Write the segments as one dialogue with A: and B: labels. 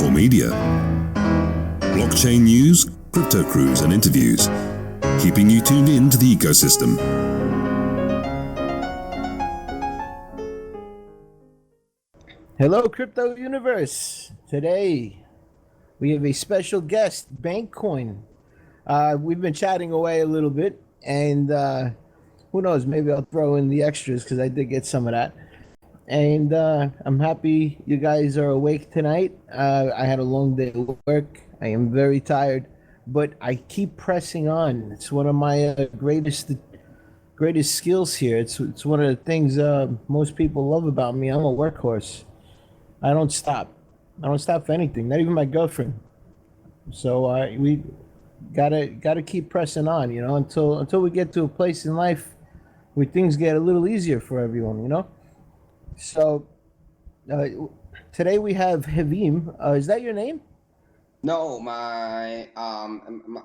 A: Tahoe Media. Blockchain news, crypto crews, and interviews, keeping you tuned in to the ecosystem.
B: Hello, Crypto Universe. Today, we have a special guest, Bankcoin. We've been chatting away a little bit, and who knows, maybe I'll throw in the extras because I did get some of that. And I'm happy you guys are awake tonight. I had a long day at work. I am very tired, but I keep pressing on. It's one of my greatest skills here. It's one of the things most people love about me. I'm a workhorse. I don't stop. I don't stop for anything. Not even my girlfriend. So we gotta keep pressing on. You know, until we get to a place in life where things get a little easier for everyone. You know. So uh, today we have Havim. Is that your name?
C: No, my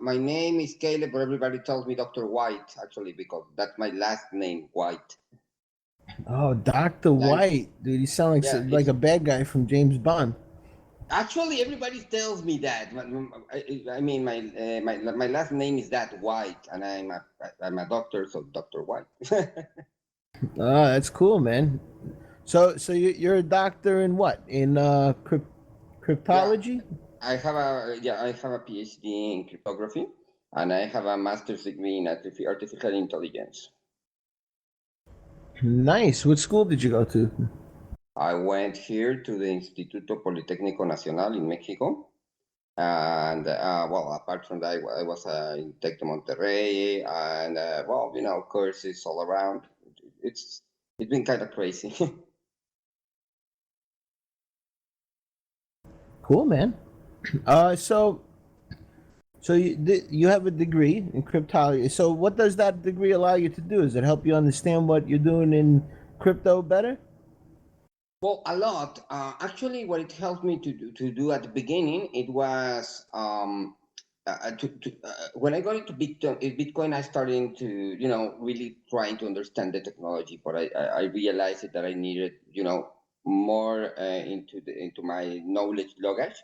C: name is Caleb, but everybody tells me Dr. White actually because that's my last name, White.
B: Oh, Dr. White, dude, you sound like a bad guy from James Bond.
C: Actually, everybody tells me that. I mean, my last name is that White, and I'm a doctor, so Dr. White.
B: Oh, that's cool, man. So you're a doctor in what? In cryptology?
C: I have a PhD in cryptography, and I have a master's degree in artificial intelligence.
B: Nice. What school did you go to?
C: I went here to the Instituto Politécnico Nacional in Mexico. And well, apart from that, I was in Tec de Monterrey, and well, you know, courses all around. It's been kind of crazy.
B: Cool, man. So you have a degree in cryptology. So what does that degree allow you to do? Does it help you understand what you're doing in crypto better?
C: Well, a lot. Actually, what it helped me to do at the beginning, it was when I got into Bitcoin, I started to, you know, really trying to understand the technology, but I realized that I needed, you know, more into my knowledge luggage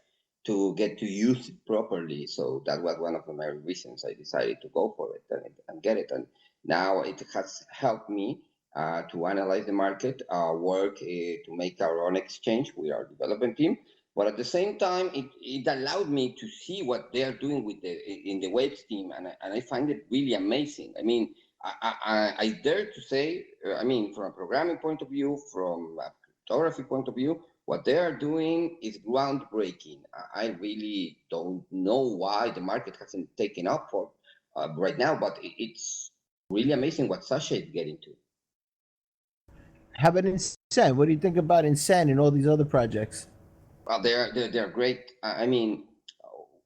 C: to get to use it properly. So that was one of the main reasons I decided to go for it and get it. And now it has helped me to analyze the market, work to make our own exchange with our development team. But at the same time, it allowed me to see what they are doing with in the Waves team, and I find it really amazing. I mean, I dare to say, I mean, from a programming point of view, from a cryptography point of view, what they are doing is groundbreaking. I really don't know why the market hasn't taken up for right now, but it's really amazing what Sasha is getting to.
B: How about Incent? What do you think about Incent and all these other projects?
C: Well, they're great. I mean,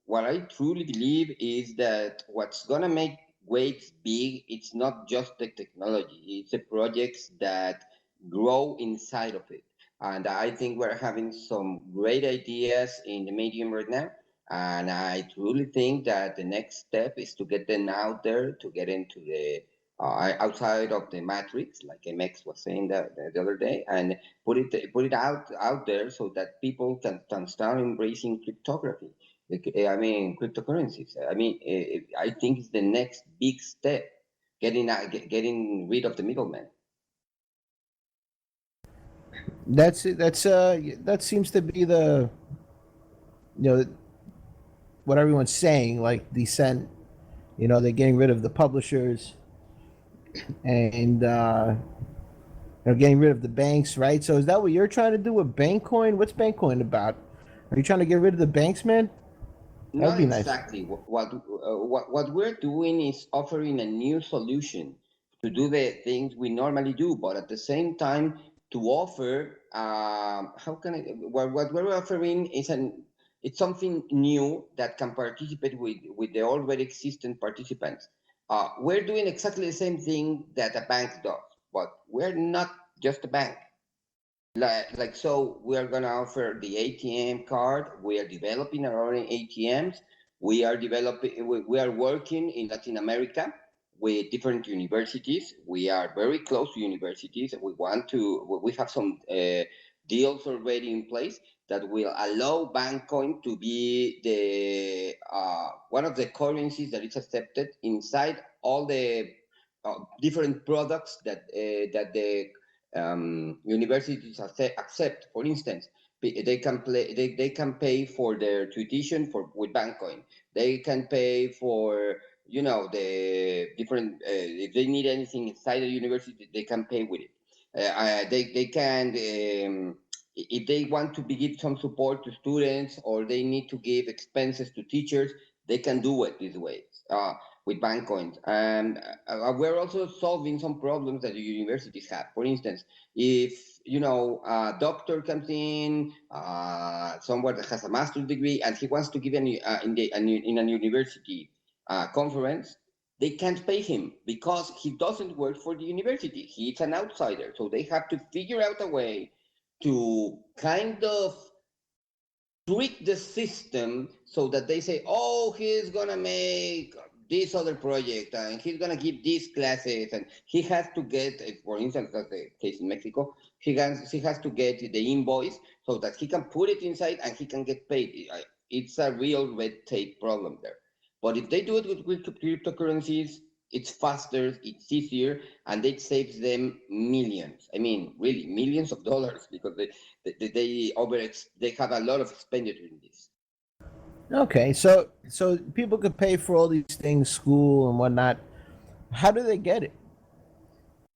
C: what I truly believe is that what's gonna make Waves big, it's not just the technology, it's the projects that grow inside of it. And I think we're having some great ideas in the medium right now. And I truly think that the next step is to get them out there, to get into the outside of the matrix, like MX was saying that the other day, and put it out there so that people can start embracing cryptography. I mean, cryptocurrencies. I mean, I think it's the next big step, getting rid of the middleman.
B: That seems to be the, you know, what everyone's saying. Like Decent, you know, they're getting rid of the publishers, and they're getting rid of the banks, right? So is that what you're trying to do with Bankcoin? What's Bankcoin about? Are you trying to get rid of the banks, man?
C: Not exactly. Nice. What we're doing is offering a new solution to do the things we normally do, but at the same time to offer what we're offering is it's something new that can participate with the already existing participants. We're doing exactly the same thing that a bank does, but we're not just a bank. Like so, we are gonna offer the ATM card. We are developing our own ATMs. We are working in Latin America with different universities. We are very close to universities. We have some deals already in place that will allow Bankcoin to be the one of the currencies that is accepted inside all the different products that the universities accept. For instance, they can pay for their tuition with Bankcoin. They can pay for the different if they need anything inside the university, they can pay with it. They can if they want to give some support to students or they need to give expenses to teachers, they can do it this way with Bankcoin. And we're also solving some problems that the universities have. For instance, if a doctor comes in, someone that has a master's degree, and he wants to give in a university conference, they can't pay him because he doesn't work for the university. He's an outsider. So they have to figure out a way to kind of trick the system so that they say, oh, he's going to make this other project and he's going to give these classes. And he has to get, for instance, that's the case in Mexico, he has to get the invoice so that he can put it inside and he can get paid. It's a real red tape problem there. But if they do it with cryptocurrencies, it's faster, it's easier, and it saves them millions. I mean, really, millions of dollars because they have a lot of expenditure in this.
B: Okay, so people could pay for all these things, school and whatnot. How do they get it?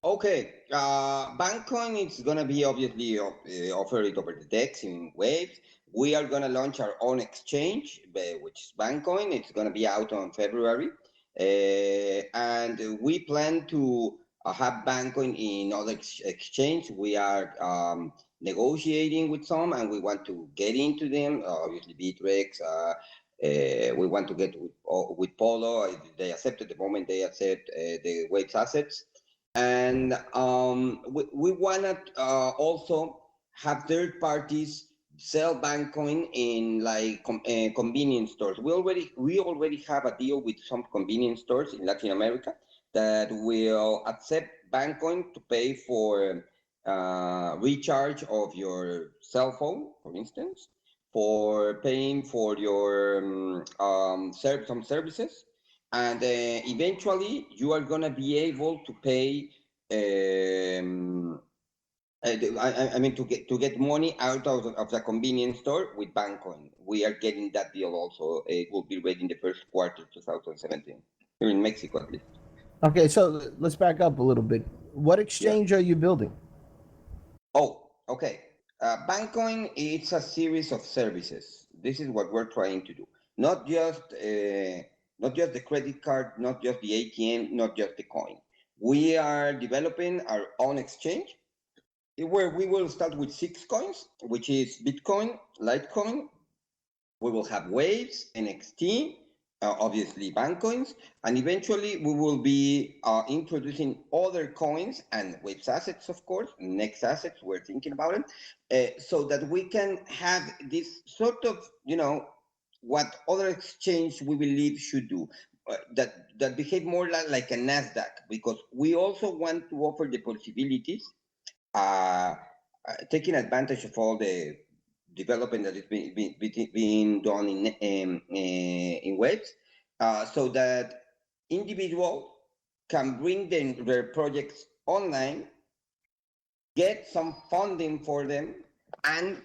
C: Okay, Bankcoin is gonna be obviously offer it over the DEX in waves. We are gonna launch our own exchange, which is Bankcoin. It's gonna be out on February, and we plan to have Bankcoin in other exchange. We are negotiating with some, and we want to get into them. Obviously, Bittrex. We want to get with Polo. They accepted the moment they accept the Waves assets. And we want to also have third parties sell Bankcoin in like convenience stores. We already have a deal with some convenience stores in Latin America that will accept Bankcoin to pay for recharge of your cell phone, for instance, for paying for your some services. And eventually you are going to be able to pay to get money out of the convenience store with Bankcoin. We are getting that deal also. It will be ready in the first quarter 2017 here in Mexico at least.
B: Okay, so let's back up a little bit. What exchange are you building?
C: Oh, okay. Bankcoin is a series of services. This is what we're trying to do. Not just the credit card, not just the ATM, not just the coin. We are developing our own exchange where we will start with 6 coins, which is Bitcoin, Litecoin. We will have Waves, NXT, obviously Bankcoins, and eventually we will be introducing other coins and Waves assets, of course, next assets, we're thinking about it, so that we can have this sort of, what other exchange we believe should do, that behave more like a NASDAQ, because we also want to offer the possibilities, taking advantage of all the development that is being done in Waves, so that individuals can bring their projects online, get some funding for them, and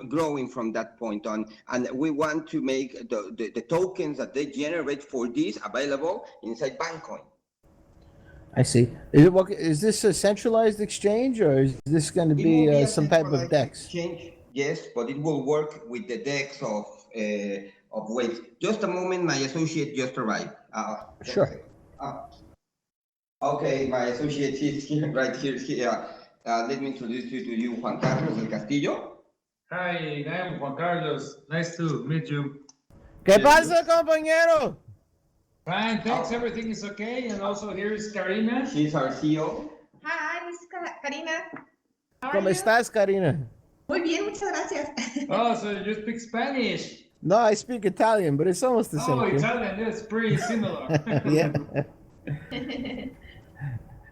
C: growing from that point on. And we want to make the tokens that they generate for this available inside Bankcoin.
B: I see. Is this a centralized exchange, or is this going to be some type of DEX?
C: Exchange, yes, but it will work with the DEX of Waves. Just a moment, my associate just arrived.
B: Sure.
C: Okay, my associate is here, right here. Let me introduce you to Juan Carlos del Castillo.
D: Hi, I'm Juan Carlos. Nice to meet you.
B: ¿Qué pasa, compañero?
D: Fine, thanks. Everything is okay. And also here is Karina.
C: She's our CEO.
E: Hi, this is Karina. How
B: ¿Cómo estás, Karina?
E: Muy bien, muchas gracias.
D: Oh, so you speak Spanish?
B: No, I speak Italian, but it's almost the same
D: Oh,
B: thing.
D: Italian. That's pretty similar.
B: Yeah.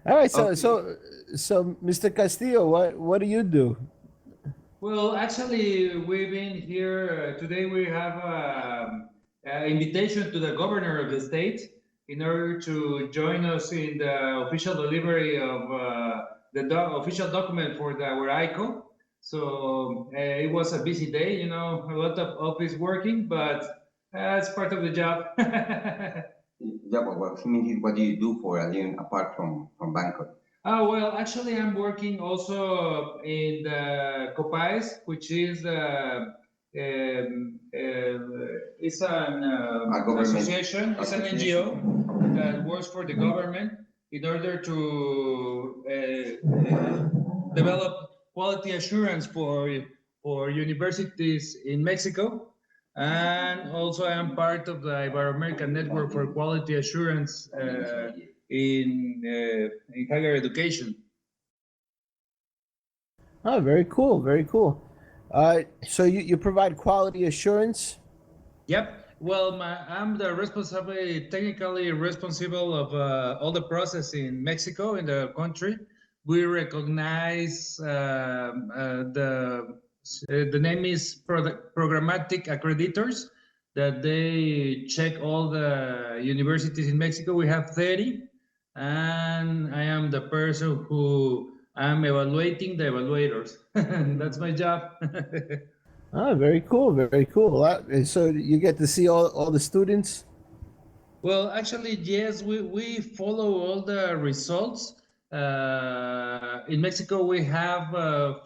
B: All right. So,
C: Okay.
B: so, Mr. Castillo, what do you do?
D: Well, actually, we've been here today. We have an invitation to the governor of the state in order to join us in the official delivery of the official document for our ICO. So it was a busy day, you know, a lot of office working, but it's part of the job.
C: Yeah, what he means is what do you do for a living apart from Bangkok?
D: Oh, well, actually, I'm working also in the COPAES, which is it's an
C: A government
D: association, it's an
C: association.
D: NGO that works for the government in order to develop quality assurance for universities in Mexico. And also, I'm part of the Ibero-American Network for Quality Assurance in higher education.
B: Oh, very cool. Very cool. So you provide quality assurance.
D: Yep. Well, I'm the technically responsible of all the process in Mexico, in the country. We recognize the name is programmatic accreditors, that they check all the universities in Mexico. We have 30, and I am the person who I'm evaluating the evaluators. That's my job.
B: Oh, very cool. Very cool. So you get to see all the students.
D: Well, actually, yes, we follow all the results. In Mexico, we have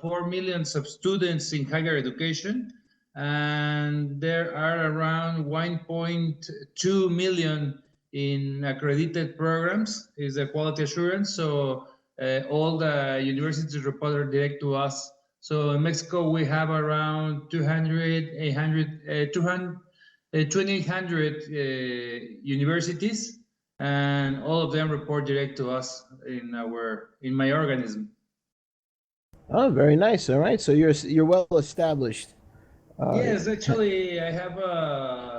D: 4 million of students in higher education, and there are around 1.2 million in accredited programs, is the quality assurance. So all the universities report direct to us. So in Mexico, we have around 2,800 universities, and all of them report direct to us in my organism.
B: Oh, very nice. All right. So you're well established.
D: Yes, actually, I have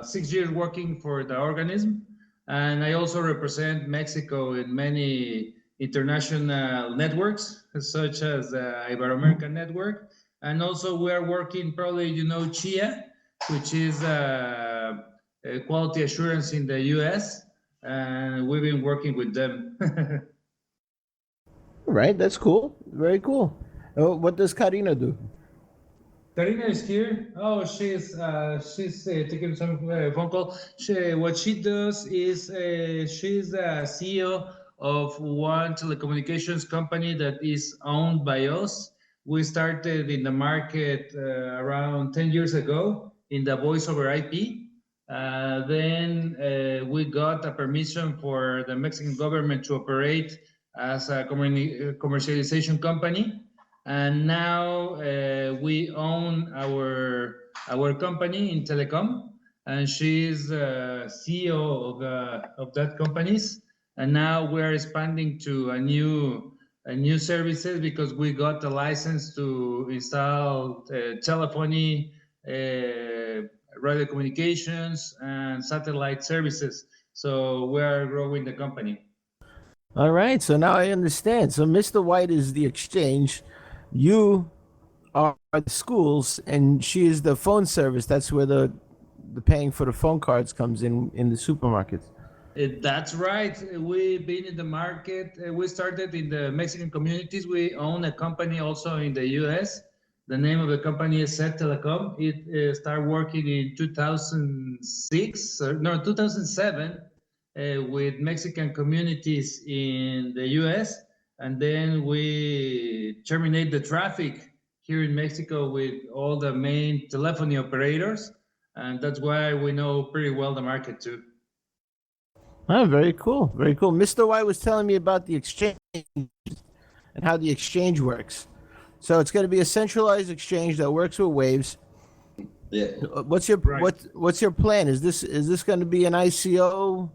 D: 6 years working for the organism, and I also represent Mexico in many international networks, such as the Ibero-American Network, and also we are working, probably you know CHIA, which is quality assurance in the U.S., and we've been working with them.
B: All right. That's cool. Very cool. What does Karina do?
D: Karina is here. Oh, she's taking some phone call. What she does is she's the CEO of one telecommunications company that is owned by us. We started in the market around 10 years ago in the voice over IP. Then we got a permission for the Mexican government to operate as a commercialization company. And now we own our company in telecom, and she's CEO of that companies. And now we're expanding to a new services, because we got the license to install telephony, radio communications, and satellite services. So we are growing the company.
B: All right. So now I understand. So Mr. White is the exchange. You are the schools, and she is the phone service. That's where the paying for the phone cards comes in the supermarkets.
D: That's right. We've been in the market. We started in the Mexican communities. We own a company also in the U.S. The name of the company is Set Telecom. It started working in 2007 with Mexican communities in the U.S. And then we terminate the traffic here in Mexico with all the main telephony operators. And that's why we know pretty well the market too.
B: Oh, very cool. Very cool. Mr. White was telling me about the exchange and how the exchange works. So it's going to be a centralized exchange that works with waves.
C: Yeah.
B: What's your what's your plan? Is this going to be an ICO?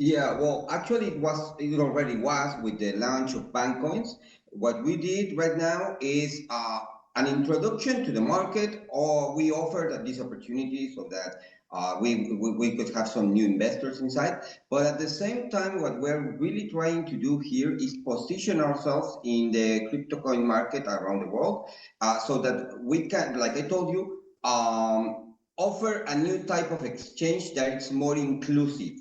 C: Yeah, well, actually, it already was with the launch of Bankcoins. What we did right now is an introduction to the market, or we offered this opportunity so that we could have some new investors inside. But at the same time, what we're really trying to do here is position ourselves in the crypto coin market around the world, so that we can, like I told you, offer a new type of exchange that is more inclusive,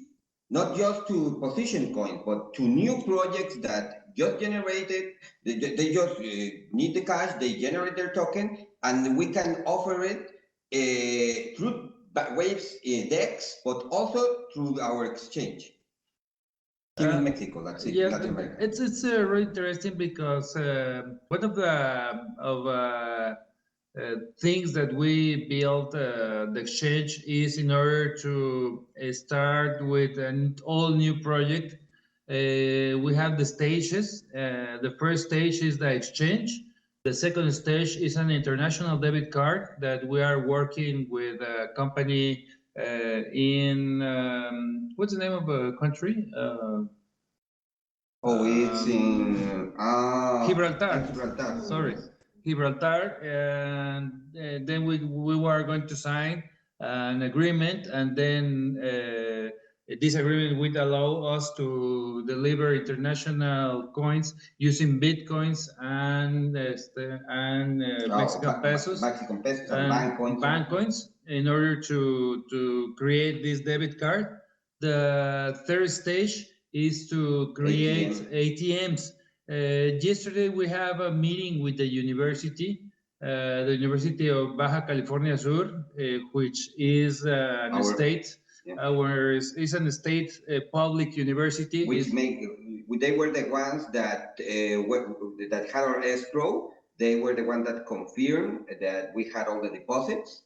C: not just to position coins, but to new projects that just generated, they just need the cash, they generate their token, and we can offer it through Waves DEX, but also through our exchange here in Mexico. That's it.
D: Yeah,
C: Latin America.
D: it's really interesting because one of the things that we built the exchange is in order to start with an all new project. We have the stages. The first stage is the exchange. The second stage is an international debit card that we are working with a company in what's the name of the country?
C: It's in
D: Gibraltar.
C: Gibraltar.
D: Sorry, Gibraltar, and then we were going to sign an agreement, and then this agreement would allow us to deliver international coins using bitcoins and Mexican pesos,
C: and
D: bank coins in order to create this debit card. The third stage is to create ATMs. Yesterday we have a meeting with the university of Baja California Sur, which is an state. Is an state public university.
C: They were the ones that that had our escrow. They were the ones that confirmed that we had all the deposits.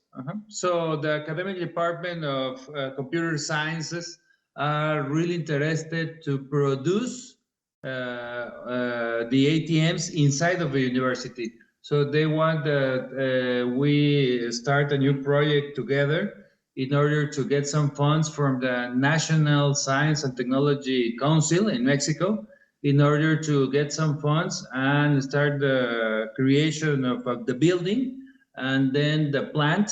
D: So the academic department of computer sciences are really interested to produce the ATMs inside of the university. So they want that we start a new project together in order to get some funds from the National Science and Technology Council in Mexico, in order to get some funds and start the creation of the building, and then the plant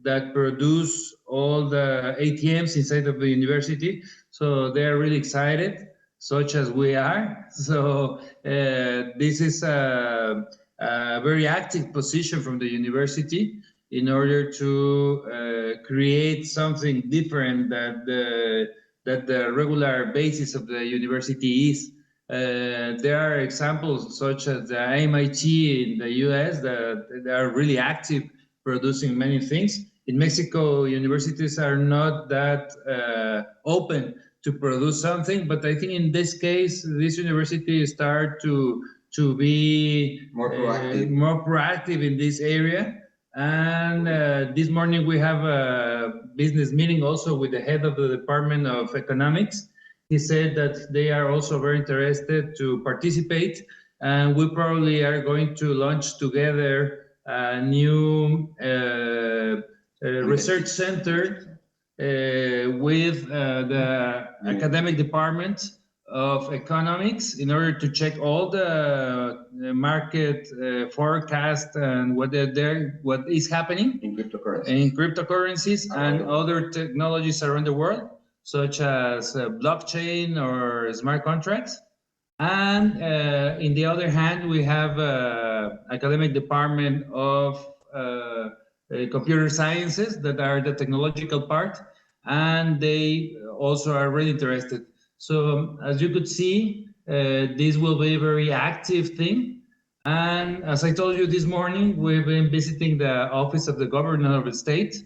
D: that produce all the ATMs inside of the university. So they're really excited, such as we are. So this is a very active position from the university in order to create something different that the regular basis of the university is. There are examples such as the MIT in the US that are really active producing many things. In Mexico, universities are not that open to produce something, but I think in this case, this university start to be
C: more
D: proactive in this area. And this morning we have a business meeting also with the head of the Department of Economics. He said that they are also very interested to participate, and we probably are going to launch together a new research center with the academic department of economics in order to check all the market forecast and what is happening
C: in
D: cryptocurrencies and other technologies around the world, such as blockchain or smart contracts. And in the other hand, we have academic department of computer sciences that are the technological part, and they also are really interested. So as you could see, this will be a very active thing. And as I told you this morning, we've been visiting the office of the governor of the state.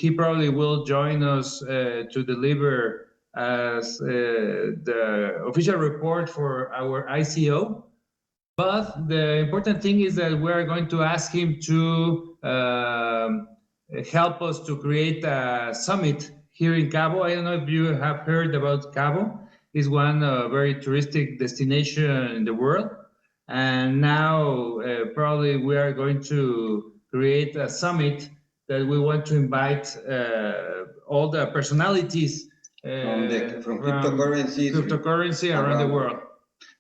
D: He probably will join us to deliver as the official report for our ICO. But the important thing is that we are going to ask him to help us to create a summit here in Cabo. I don't know if you have heard about Cabo. It's one very touristic destination in the world. And now probably we are going to create a summit that we want to invite all the personalities
C: from cryptocurrency
D: around the world.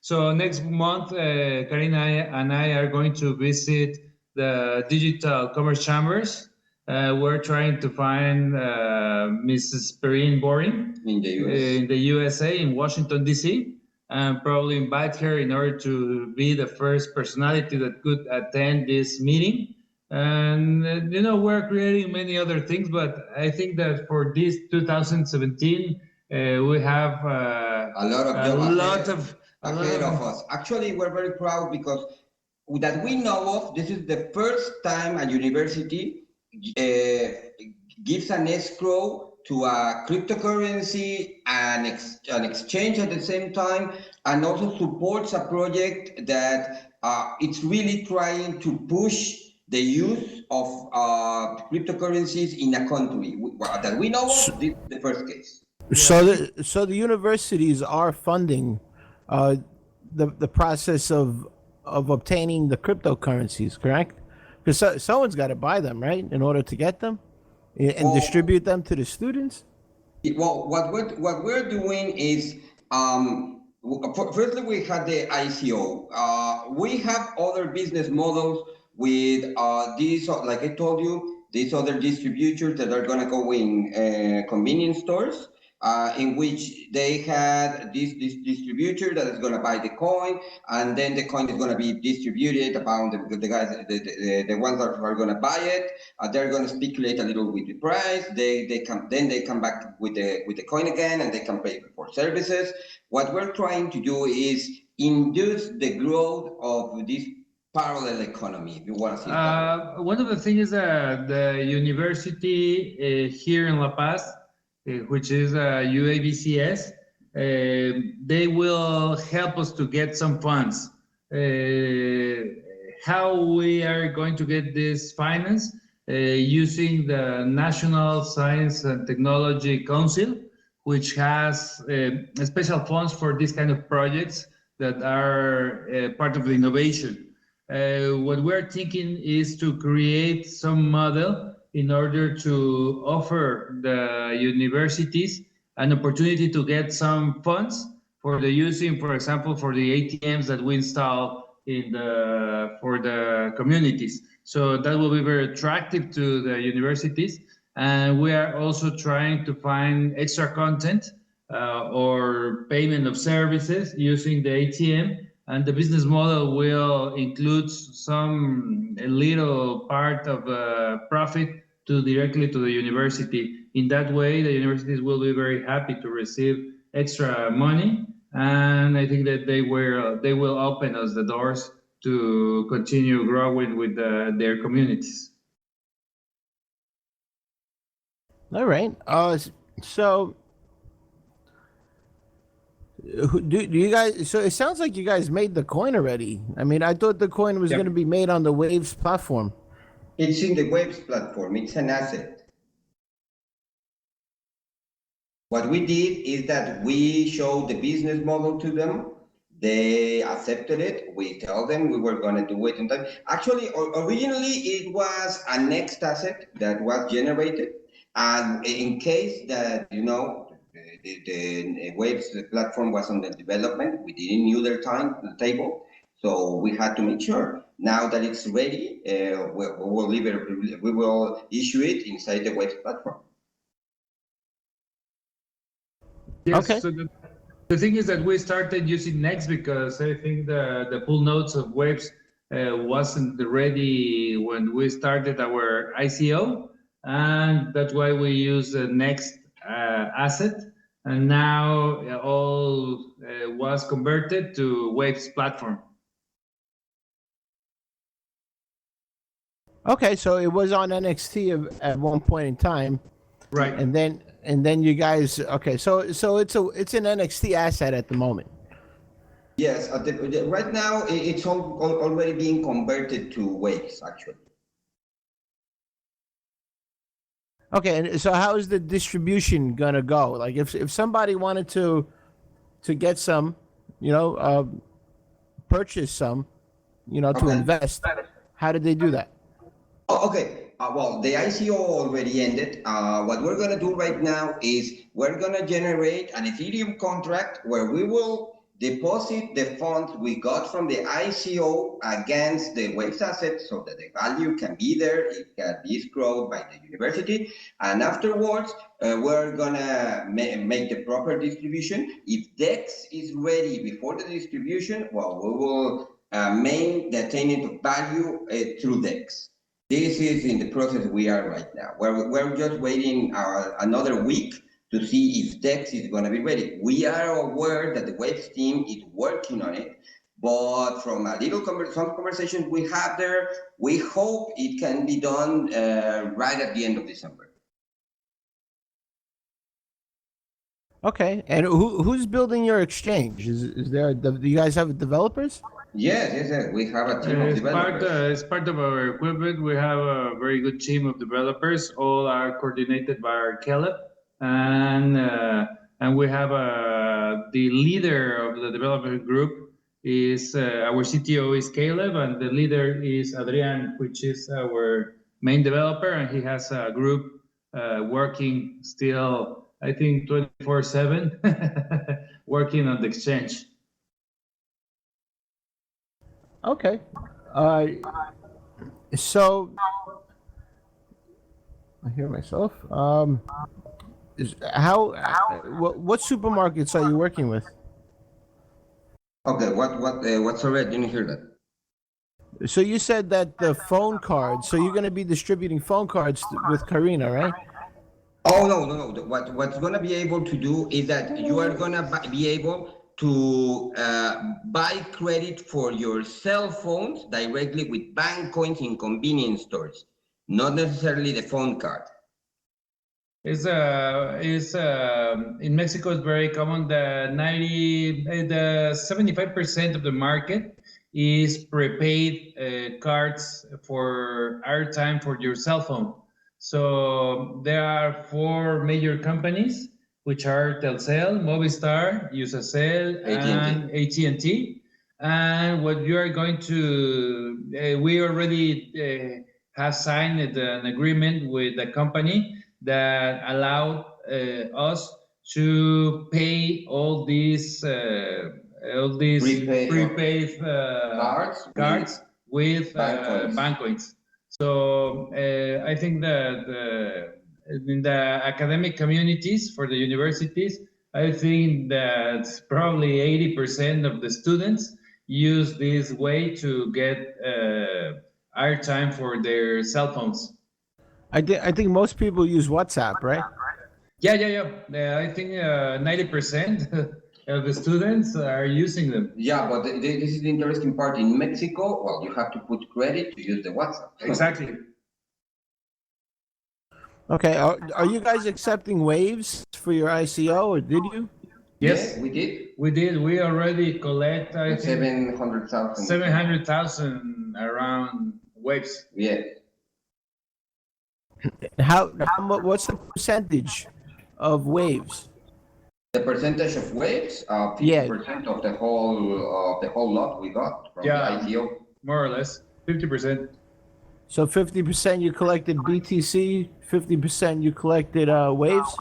D: So next month, Karina and I are going to visit the Digital Commerce Chambers, We're trying to find Mrs. Perrine Boring
C: In the US.
D: in the USA, in Washington, D.C., and probably invite her in order to be the first personality that could attend this meeting. And, we're creating many other things, but I think that for this 2017, we have
C: A lot of
D: a
C: job
D: lot of
C: ahead of us. Actually, we're very proud because that we know of, this is the first time a university gives an escrow to a cryptocurrency and an exchange at the same time, and also supports a project that it's really trying to push the use of cryptocurrencies in a country that we know of. This is the first case.
B: So the universities are funding the process of obtaining the cryptocurrencies, correct? Because someone's got to buy them, right, in order to get them and distribute them to the students.
C: Well, what we're doing is, firstly, we had the ICO. We have other business models with these, like I told you, these other distributors that are going to go in convenience stores, in which they had this distributor that is going to buy the coin, and then the coin is going to be distributed among the guys, the ones that are going to buy it. They're going to speculate a little with the price. They come back with the coin again, and they can pay for services. What we're trying to do is induce the growth of this parallel economy, if you want to see it.
D: One of the things is that the university here in La Paz, which is UABCS, they will help us to get some funds. How we are going to get this finance? Using the National Science and Technology Council, which has special funds for this kind of projects that are part of the innovation. What we're thinking is to create some model in order to offer the universities an opportunity to get some funds for the using, for example, for the ATMs that we install for the communities. So that will be very attractive to the universities. And we are also trying to find extra content or payment of services using the ATM. And the business model will include a little part of profit directly to the university. In that way, the universities will be very happy to receive extra money, and I think that they will open us the doors to continue growing with their communities.
B: All right. So do you guys? So it sounds like you guys made the coin already. I mean, I thought the coin was going to be made on the Waves platform.
C: It's in the Waves platform. It's an asset. What we did is that we showed the business model to them. They accepted it. We tell them we were going to do it. And actually, originally, it was a next asset that was generated. And in case that, the Waves platform was on the development, we didn't knew their table. So we had to make sure. Now that it's ready, we will issue it inside the Waves platform.
D: Yes,
B: okay.
D: So the thing is that we started using Next because I think the full nodes of Waves wasn't ready when we started our ICO, and that's why we use the Next asset. And now all was converted to Waves platform.
B: Okay, so it was on NXT at one point in time,
D: right?
B: And then you guys. Okay, so it's an NXT asset at the moment.
C: Yes, right now it's already being converted to Waves, actually.
B: Okay, and so how is the distribution gonna go? Like, if somebody wanted to get some, purchase some, to invest, how did they do that?
C: Okay. Well, the ICO already ended. What we're going to do right now is we're going to generate an Ethereum contract where we will deposit the funds we got from the ICO against the Waves asset so that the value can be there, it can be escrowed by the university, and afterwards we're gonna make the proper distribution. If DEX is ready before the distribution, well, we will main the attainment of value through DEX. This is in the process we are right now. We're just waiting another week to see if DEX is going to be ready. We are aware that the Waves team is working on it, but from a little some conversations we have there, we hope it can be done right at the end of December.
B: Okay, and who's building your exchange? Is there? Do you guys have developers?
C: Yes. We have a team of developers.
D: As part of our equipment, we have a very good team of developers. All are coordinated by our Caleb, and we have the leader of the development group is our CTO is Caleb, and the leader is Adrian, which is our main developer, and he has a group working still, I think 24/7, working on the exchange.
B: Okay. So I hear myself. What supermarkets are you working with?
C: Okay, what's already? Didn't hear that.
B: So you said that the phone cards. So you're going to be distributing phone cards with Karina, right?
C: Oh no. What's gonna be able to do is that you are gonna be able to buy credit for your cell phones directly with bank coins in convenience stores, not necessarily the phone card.
D: In Mexico, it's very common. The 75% of the market is prepaid cards for airtime for your cell phone. So there are 4 major companies, which are Telcel, Movistar, Usacell, and AT&T. And what you are going to, we already have signed an agreement with the company that allowed us to pay all these prepaid cards with bank coins. So I think that in the academic communities for the universities, I think that probably 80% of the students use this way to get airtime for their cell phones.
B: I think most people use WhatsApp, right?
D: Yeah. I think 90% of the students are using them.
C: Yeah, but this is the interesting part. In Mexico, well, you have to put credit to use the WhatsApp.
D: Exactly.
B: Okay, are you guys accepting Waves for your ICO, or did you?
D: Yes,
C: we did.
D: We did. We already collect, I think,
C: 700,000.
D: 700,000 around Waves.
C: Yeah.
B: What's the percentage of Waves?
C: The percentage of Waves, 50% of the whole lot we got from the ICO.
D: More or less, 50%.
B: So 50% you collected BTC, 50% you collected Waves?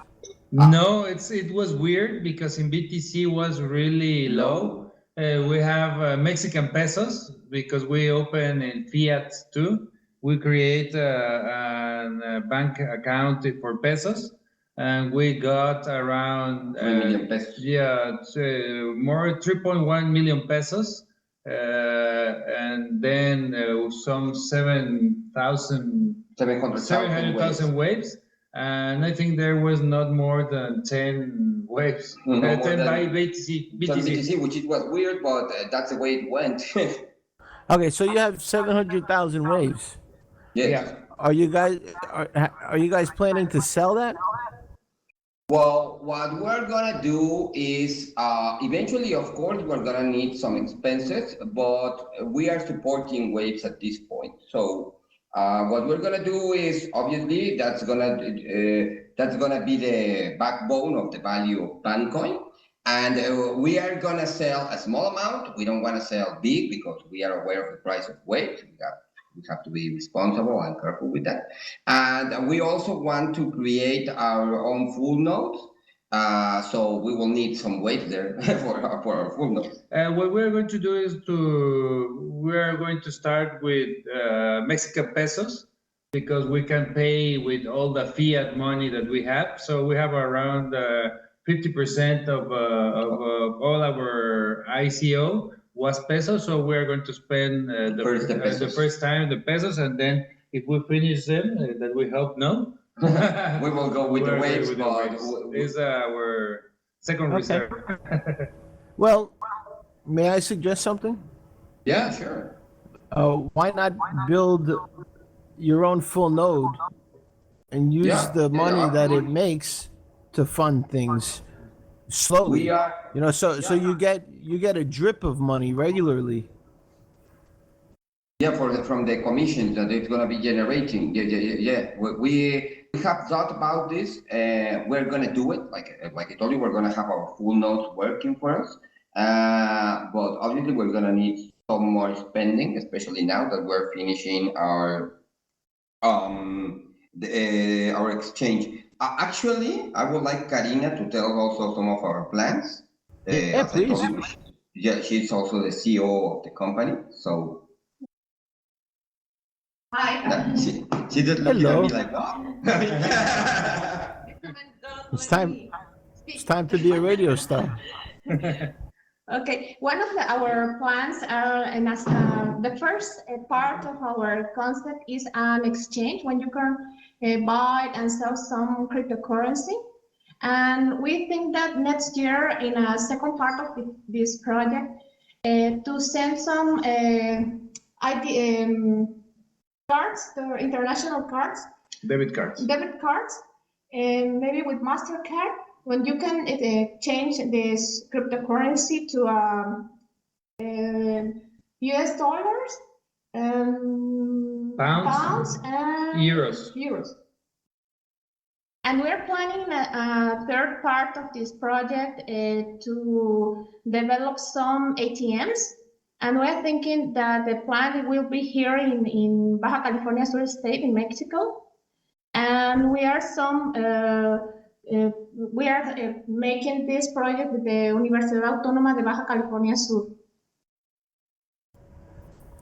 D: No, it was weird because in BTC was really low. We have Mexican pesos because we open in fiat too. We create a bank account for pesos, and we got around
C: 3 million pesos.
D: More 3.1 million pesos, and then some 700,000 waves, and I think there was not more than 10 waves. 10 by BTC.
C: BTC, which it was weird, but that's the way it went.
B: Okay, so you have 700,000 waves.
C: Yes.
D: Yeah.
B: Are you guys planning to sell that?
C: Well, what we're gonna do is eventually, of course, we're gonna need some expenses, but we are supporting Waves at this point. So what we're gonna do is obviously that's gonna be the backbone of the value of Bancoin, and we are gonna sell a small amount. We don't want to sell big because we are aware of the price of Waves. We have to be responsible and careful with that. And we also want to create our own full nodes So we will need some weight there for our full node.
D: What we're going to do is we're going to start with Mexican pesos because we can pay with all the fiat money that we have. So we have around 50% of all our ICO was pesos. So we're going to spend the first time the pesos, and then if we finish them, that we hope no.
C: We will go with the waves,
D: Is our second reserve.
B: Well, may I suggest something?
C: Yeah, sure.
B: Why not build your own full node and use the money that it makes to fund things slowly?
C: We are,
B: so you get a drip of money regularly.
C: yeah, from the commissions that it's going to be generating. Yeah. We have thought about this. We're going to do it. Like I told you, we're going to have our full nodes working for us. But obviously, we're going to need some more spending, especially now that we're finishing our exchange. Actually, I would like Karina to tell also some of our plans.
B: Yeah, please.
C: Yeah, she's also the CEO of the company. So
E: Hi.
C: she just looked at me like, what?
B: It's time to be a radio star.
E: Okay, one of our plans are, and as the first part of our concept is an exchange when you can buy and sell some cryptocurrency. And we think that next year, in a second part of this project, to send some cards, the international cards,
D: Debit cards,
E: and maybe with MasterCard, when you can change this cryptocurrency to US dollars, pounds, and euros. And we're planning a third part of this project to develop some ATMs. And we're thinking that the plant will be here in Baja California Sur State in Mexico. And we are making this project with the Universidad Autónoma de Baja California Sur.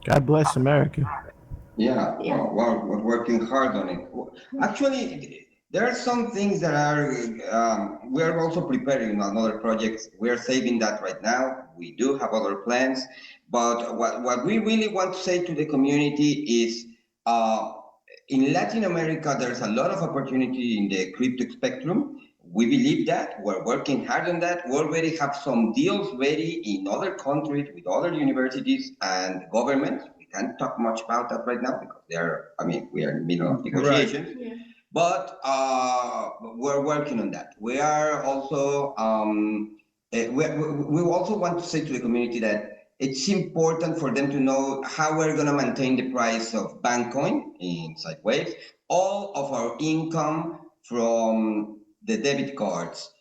B: God bless America.
C: Yeah. We're working hard on it. Actually, there are some things that are, we're also preparing on other projects. We're saving that right now. We do have other plans. But what we really want to say to the community is, in Latin America, there's a lot of opportunity in the crypto spectrum. We believe that. We're working hard on that. We already have some deals ready in other countries with other universities and governments. We can't talk much about that right now because we are in the middle of negotiations. Right. Yeah. But we're working on that. We are also, we also want to say to the community that it's important for them to know how we're going to maintain the price of Bankcoin inside Waves. All of our income from the debit cards,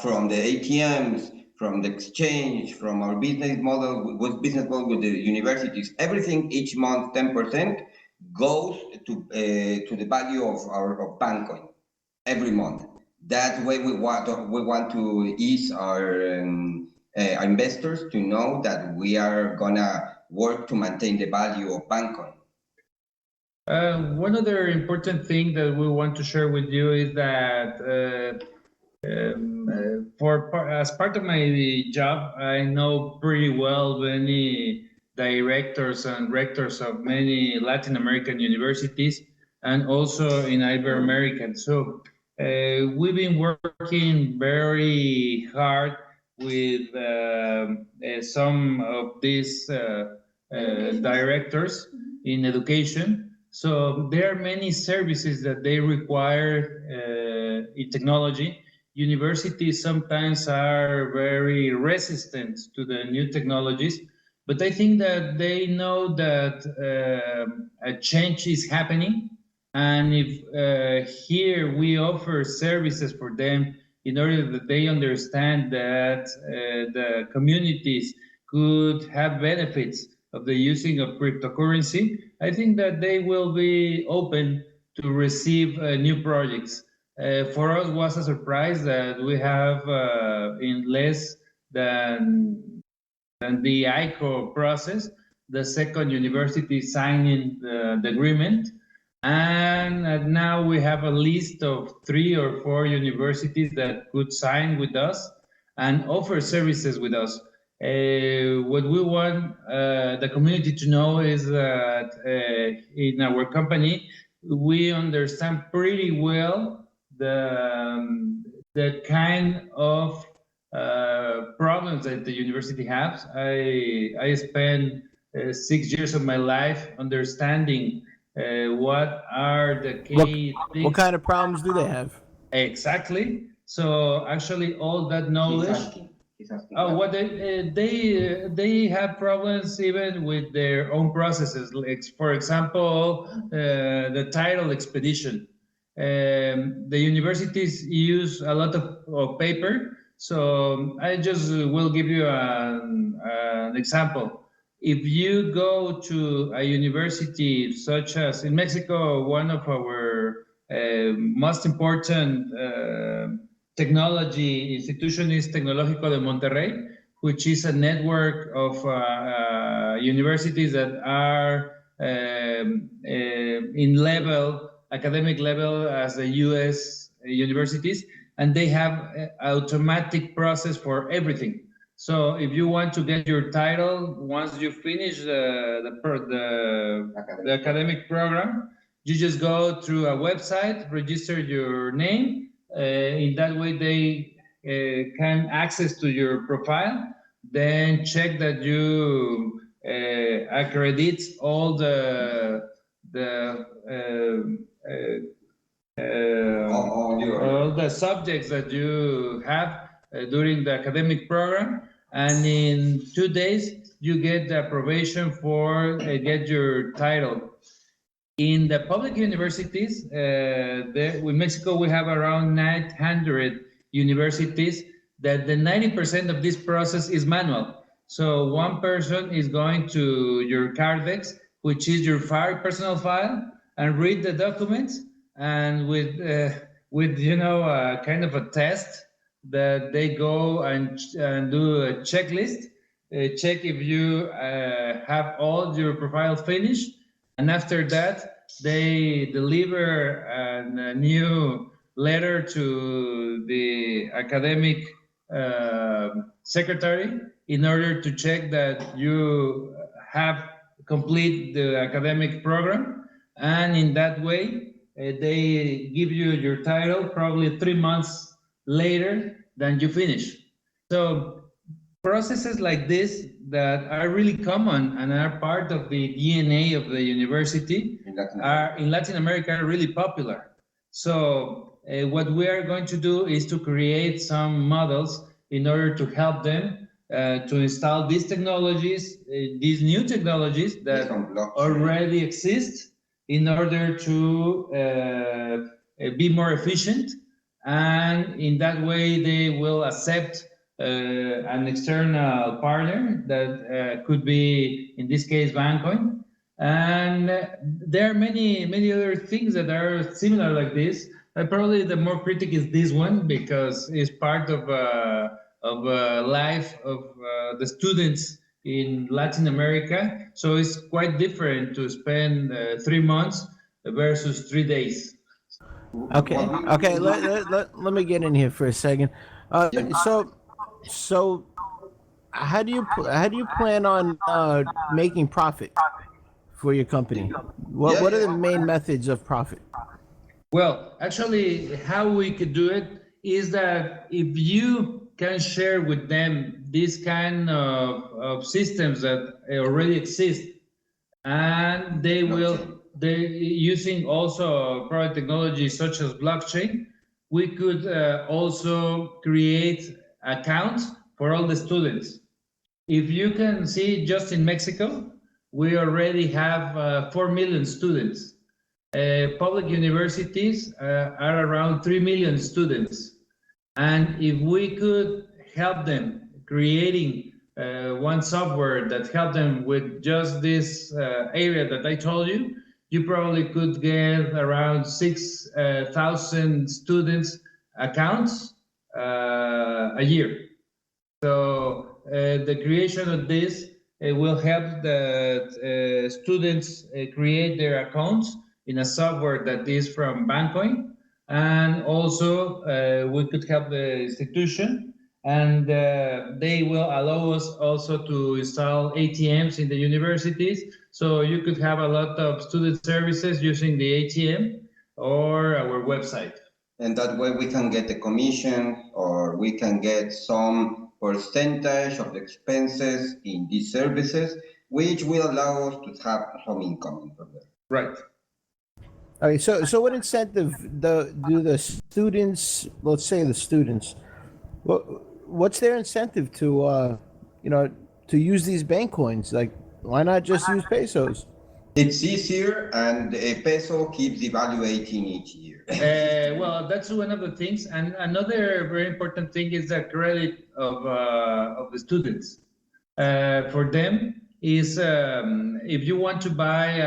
C: from the ATMs, from the exchange, from our business model with the universities, everything each month, 10% goes to the value of our Bankcoin every month. That way, we want to ease our investors to know that we are gonna work to maintain the value of Bankcoin.
D: One other important thing that we want to share with you is that as part of my job, I know pretty well many directors and rectors of many Latin American universities and also in Ibero-American. So we've been working very hard with some of these directors in education. So there are many services that they require in technology. Universities sometimes are very resistant to the new technologies, but I think that they know that a change is happening. And if here we offer services for them in order that they understand that the communities could have benefits of the using of cryptocurrency, I think that they will be open to receive new projects. For us was a surprise that we have in less than the ICO process, the second university signing the agreement. And now we have a list of 3 or 4 universities that could sign with us and offer services with us. What we want the community to know is that in our company, we understand pretty well the kind of problems that the university has. I spent 6 years of my life understanding what are the key things.
B: What kind of problems do they have?
D: Exactly. So actually, all that knowledge.
C: He's asking.
D: Oh, what they have problems even with their own processes. Like, for example, the title expedition. The universities use a lot of paper. So I just will give you an example. If you go to a university such as in Mexico, one of our most important technology institution is Tecnológico de Monterrey, which is a network of universities that are in academic level as the US universities, and they have automatic process for everything. So if you want to get your title, once you finish the academic program, you just go through a website, register your name. In that way, they can access to your profile, then check that you accredit all all the subjects that you have during the academic program, and in 2 days you get the approbation for get your title. In the public universities, in Mexico we have around 900 universities that the 90% of this process is manual. So one person is going to your Cardex, which is your personal file, and read the documents, and with kind of a test that they go and do a checklist, check if you have all your profile finished, and after that they deliver a new letter to the academic secretary in order to check that you have complete the academic program, and in that way they give you your title probably 3 months later than you finish. So processes like this that are really common and are part of the DNA of the university are in Latin America are really popular. So what we are going to do is to create some models in order to help them to install these technologies, these new technologies that already exist, in order to be more efficient, and in that way they will accept an external partner that could be, in this case, Bancoin. And there are many other things that are similar like this. Probably the more critical is this one, because it's part of life of the students in Latin America. So it's quite different to spend 3 months versus 3 days.
B: Okay. Let me get in here for a second. So how do you plan on making profit for your company? What are the main methods of profit?
D: Well, actually, how we could do it is that if you can share with them this kind of systems that already exist, and they're using also product technology such as blockchain, we could also create accounts for all the students. If you can see, just in Mexico, we already have 4 million students. Public universities are around 3 million students. And if we could help them creating one software that help them with just this area that I told you, you probably could get around 6,000 students accounts a year. So the creation of this will help the students create their accounts in a software that is from Bancoin, and also we could help the institution, and they will allow us also to install ATMs in the universities, so you could have a lot of student services using the ATM or our website.
C: And that way we can get a commission, or we can get some percentage of the expenses in these services, which will allow us to have some income from there.
D: Right.
B: All right. So what incentive do the students? Let's say the students. What's their incentive to to use these bank coins? Like, why not just use pesos?
C: It's easier, and a peso keeps devaluating each year.
D: Well, that's one of the things, and another very important thing is the credit of the students. For them is if you want to buy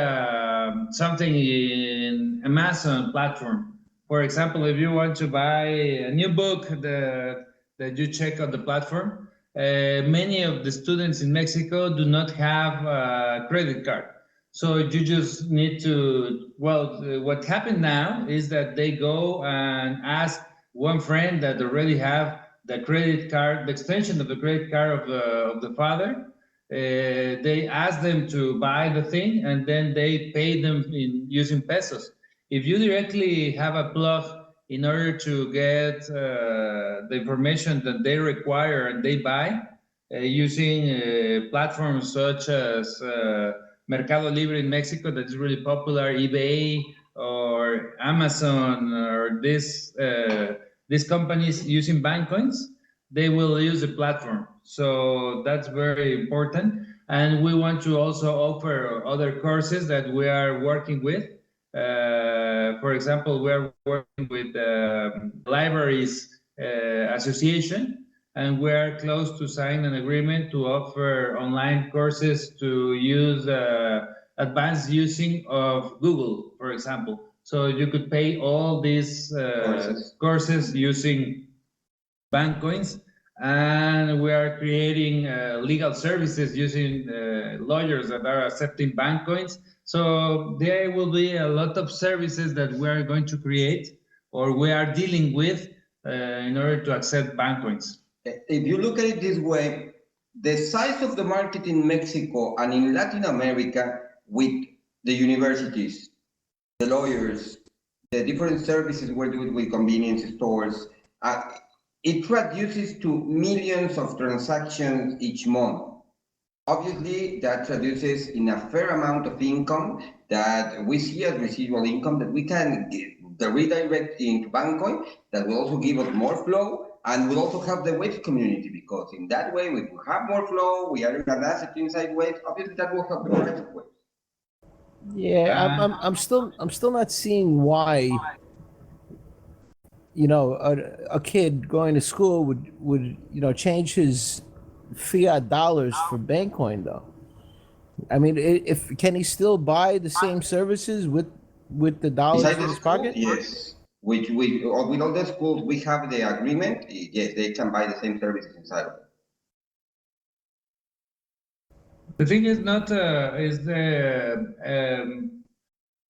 D: something in Amazon platform, for example, if you want to buy a new book that you check on the platform, many of the students in Mexico do not have a credit card. So you just need to, what happened now is that they go and ask one friend that already have the credit card, the extension of the credit card of the father. They ask them to buy the thing, and then they pay them using pesos. If you directly have a plug in order to get the information that they require and they buy using platforms such as Mercado Libre in Mexico, that is really popular, eBay or Amazon, or these companies using bank coins, they will use the platform. So that's very important. And we want to also offer other courses that we are working with. For example, we are working with the Libraries Association, and we are close to sign an agreement to offer online courses to use advanced using of Google, for example. So you could pay all these courses using bank coins, and we are creating legal services using lawyers that are accepting bank coins. So there will be a lot of services that we are going to create, or we are dealing with in order to accept bank coins.
C: If you look at it this way, the size of the market in Mexico and in Latin America, with the universities, the lawyers, the different services we're doing with convenience stores, it reduces to millions of transactions each month. Obviously, that reduces in a fair amount of income that we see as residual income that we can redirect into Bancoin, that will also give us more flow, and will also help the Wave community, because in that way, if we have more flow, we are an asset inside Wave, obviously that will help the rest of Wave.
B: Yeah, I'm still not seeing why, a kid going to school would change his fiat dollars for Bancoin though. I mean, can he still buy the same services with the dollars
C: Inside
B: in his pocket?
C: Yes. With all the schools, we have the agreement. Yes, they can buy the same services inside of it.
D: The thing is not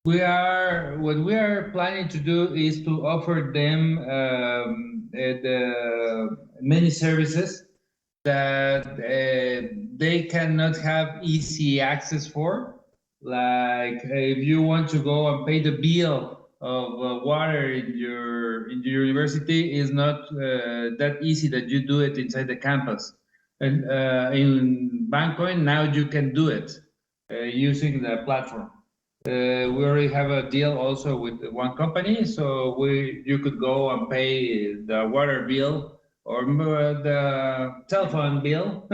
D: what we are planning to do is to offer them the many services that they cannot have easy access for. Like if you want to go and pay the bill of water in your university, is not that easy that you do it inside the campus. And in Bancoin now you can do it using the platform. We already have a deal also with one company, so you could go and pay the water bill or the telephone bill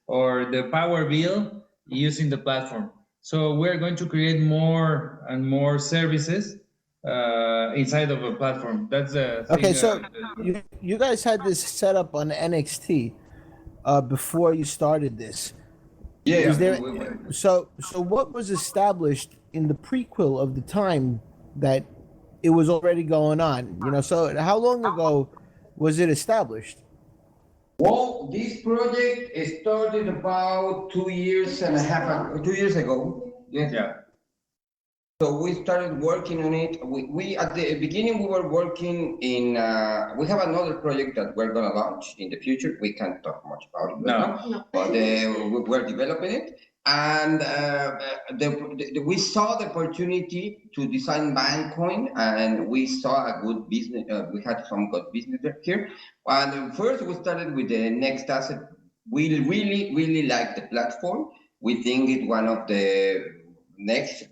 D: or the power bill using the platform. So we're going to create more and more services inside of a platform. That's the thing.
B: Okay, so you guys had this set up on NXT before you started this.
C: Yeah.
B: Is there so what was established in the prequel of the time that it was already going on? You know, so how long ago was it established?
C: Well, this project started about 2 years and a half, 2 years ago. Yes.
D: Yeah.
C: So we started working on it. We at the beginning we were working in. We have another project that we're gonna launch in the future. We can't talk much about it right now,
E: No.
C: but we're developing it. And we saw the opportunity to design Bancoin, and we saw a good business. We had some good business here. And first, we started with the next asset. We really like the platform. We think it's one of the next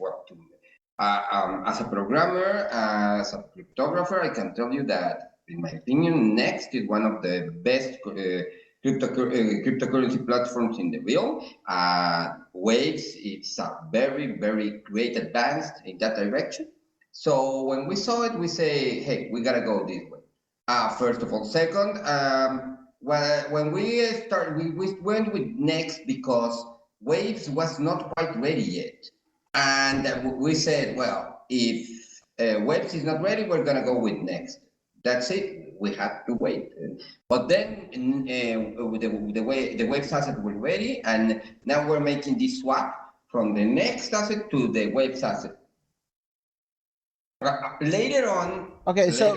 C: as a programmer, as a cryptographer, I can tell you that, in my opinion, Next is one of the best cryptocurrency platforms in the world. Waves, it's a very great advance in that direction. So when we saw it, we say, hey, we gotta go this way. First of all. Second, when we started, we went with Next because Waves was not quite ready yet. And we said, well, if Waves is not ready, we're going to go with Next. That's it. We have to wait. But then the Waves asset was ready, and now we're making this swap from the Next asset to the Waves asset. Later on.
B: Okay, so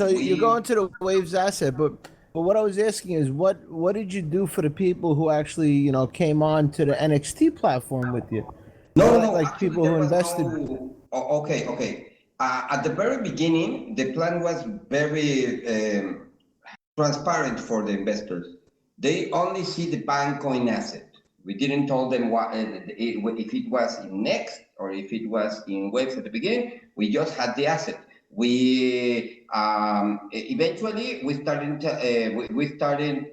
B: you go into the Waves asset, but what I was asking is what did you do for the people who actually, you know, came on to the NXT platform with you?
C: No,
B: like
C: actually,
B: people who invested.
C: Okay. At the very beginning, the plan was very transparent for the investors. They only see the Bancoin asset. We didn't tell them what if it was in Next or if it was in Waves at the beginning. We just had the asset. We eventually we started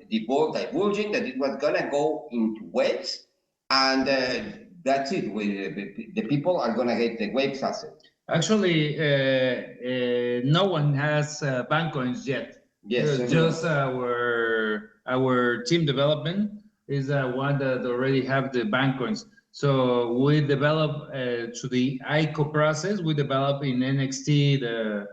C: divulging that it was gonna go into Waves, and that's it. The people are gonna get the Waves asset.
D: Actually, no one has Bancoins yet.
C: Yes,
D: just our team development is one that already have the Bancoins. So we develop to the ICO process. We develop in NXT the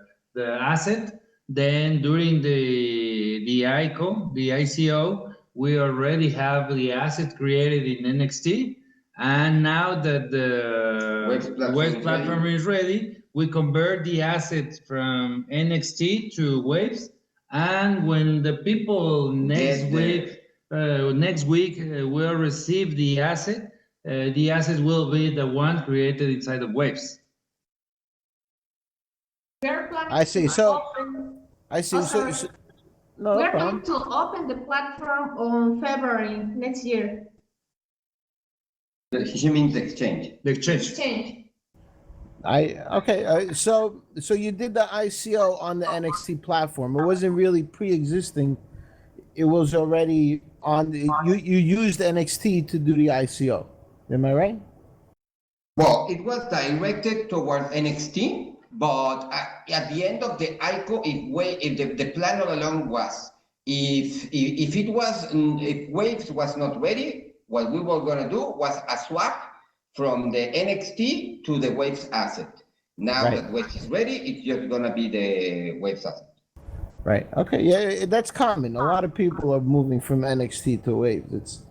D: asset. Then during the ICO, we already have the asset created in NXT. And now that the Waves platform is ready, we convert the asset from NXT to Waves. And when the people next week will receive the asset will be the one created inside of Waves.
B: I see. So I see. So no
E: we're
B: problem.
E: going to open the platform on February next year.
C: She means exchange.
D: The exchange.
B: So you did the ICO on the NXT platform. It wasn't really pre-existing. It was already on the. You used NXT to do the ICO. Am I right?
C: Well, it was directed towards NXT, but at the end of the ICO, if the plan all along was if Waves was not ready, what we were going to do was a swap from the NXT to the Waves asset. Now that Waves is ready, it's just going to be the Waves asset.
B: Right. Okay. Yeah, that's common. A lot of people are moving from NXT to Waves.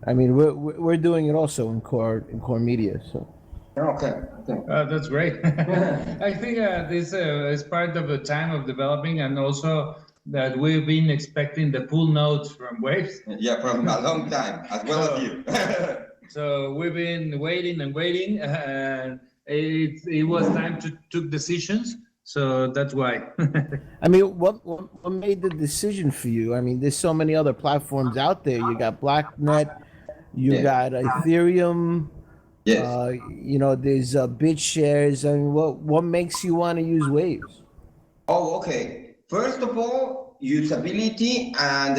B: We're doing it also in core media. So.
C: Okay.
D: That's great. I think this is part of the time of developing, and also that we've been expecting the full nodes from Waves.
C: Yeah, from a long time, as well as you.
D: So we've been waiting, and it was time to take decisions. So that's why.
B: What made the decision for you? There's so many other platforms out there. You got Blacknet, you got Ethereum.
C: Yes.
B: There's BitShares. What makes you want to use Waves?
C: Oh, okay. First of all, usability and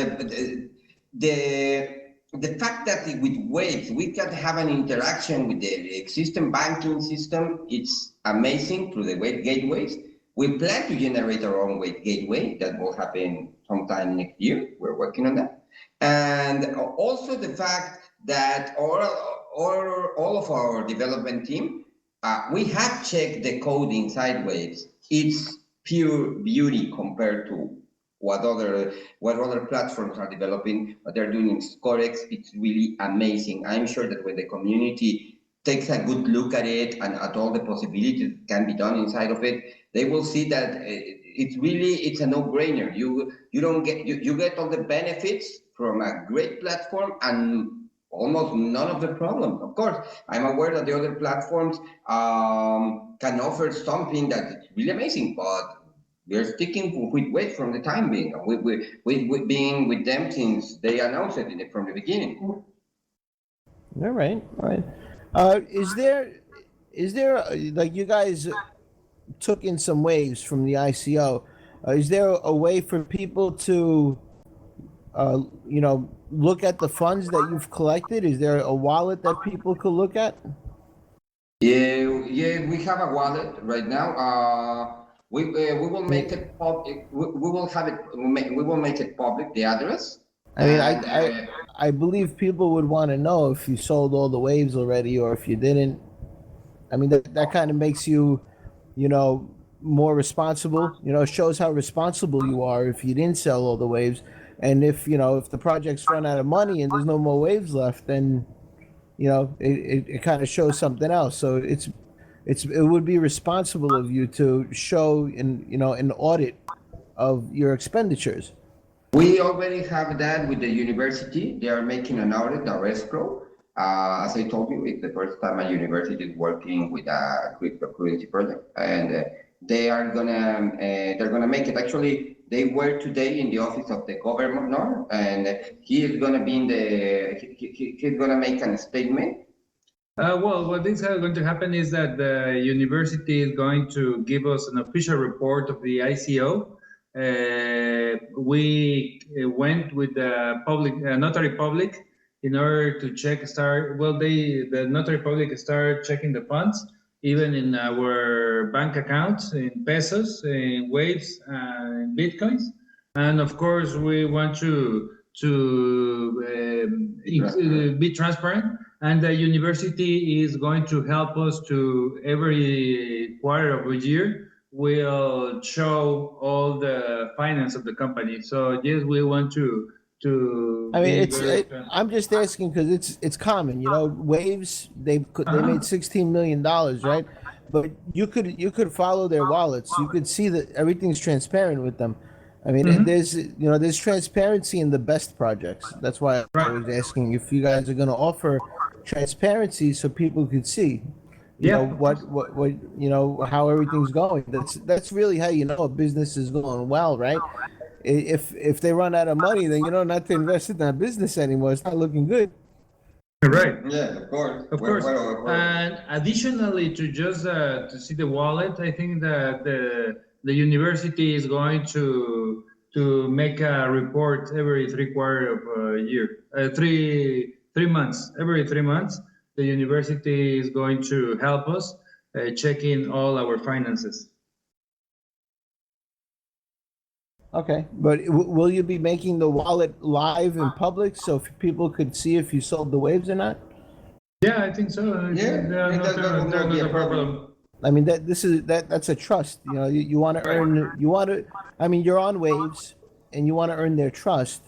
C: the fact that with Waves we can have an interaction with the existing banking system. It's amazing through the Wave gateways. We plan to generate our own Wave gateway that will happen sometime next year. We're working on that, and also the fact that all of our development team, we have checked the code inside Waves. It's pure beauty compared to what other platforms are developing, what they're doing in Scorex. It's really amazing. I'm sure that when the community takes a good look at it and at all the possibilities that can be done inside of it, they will see that it's a no-brainer. You get all the benefits from a great platform and almost none of the problems. Of course, I'm aware that the other platforms can offer something that's really amazing, but we're sticking with Wave from the time being. We've been with them since they announced it from the beginning.
B: All right. Is there like you guys took in some waves from the ICO? Is there a way for people to look at the funds that you've collected? Is there a wallet that people could look at?
C: Yeah, we have a wallet right now. We will make it public. We will have it. We will make it public. The address.
B: I mean, I believe people would want to know if you sold all the waves already or if you didn't. I mean, that kind of makes you, more responsible. Shows how responsible you are if you didn't sell all the waves. And if the project's run out of money and there's no more waves left, then it kind of shows something else. So it would be responsible of you to show an audit of your expenditures.
C: We already have that with the university. They are making an audit, our escrow. As I told you, it's the first time a university is working with a cryptocurrency project, and they're gonna make it. Actually, they were today in the office of the governor, and he is gonna be he's gonna make a statement.
D: Well, what is going to happen is that the university is going to give us an official report of the ICO. We went with the notary public in order to the notary public started checking the funds, even in our bank accounts, in pesos, in waves, in bitcoins. And of course, we want to be transparent. And the university is going to help us to every quarter of a year. We'll show all the finance of the company. So yes, we want to.
B: I mean, I'm just asking because it's common. Waves they made $16 million, right? But you could follow their wallets. You could see that everything's transparent with them. I mean, and there's transparency in the best projects. That's why I was asking if you guys are going to offer transparency so people could see. What how everything's going. That's really how a business is going well, right? If they run out of money, then not to invest in that business anymore. It's not looking good.
D: Right.
C: Yeah, of course.
D: Of course. And additionally, to just to see the wallet, I think that the university is going to make a report every 3/4 of a year, 3 months. Every 3 months, the university is going to help us checking all our finances.
B: Okay, but will you be making the wallet live in public so people could see if you sold the waves or not?
D: Yeah, I think so.
C: Yeah,
D: That's not a problem.
B: I mean that's a trust. You want to earn. I mean, you're on Waves, and you want to earn their trust.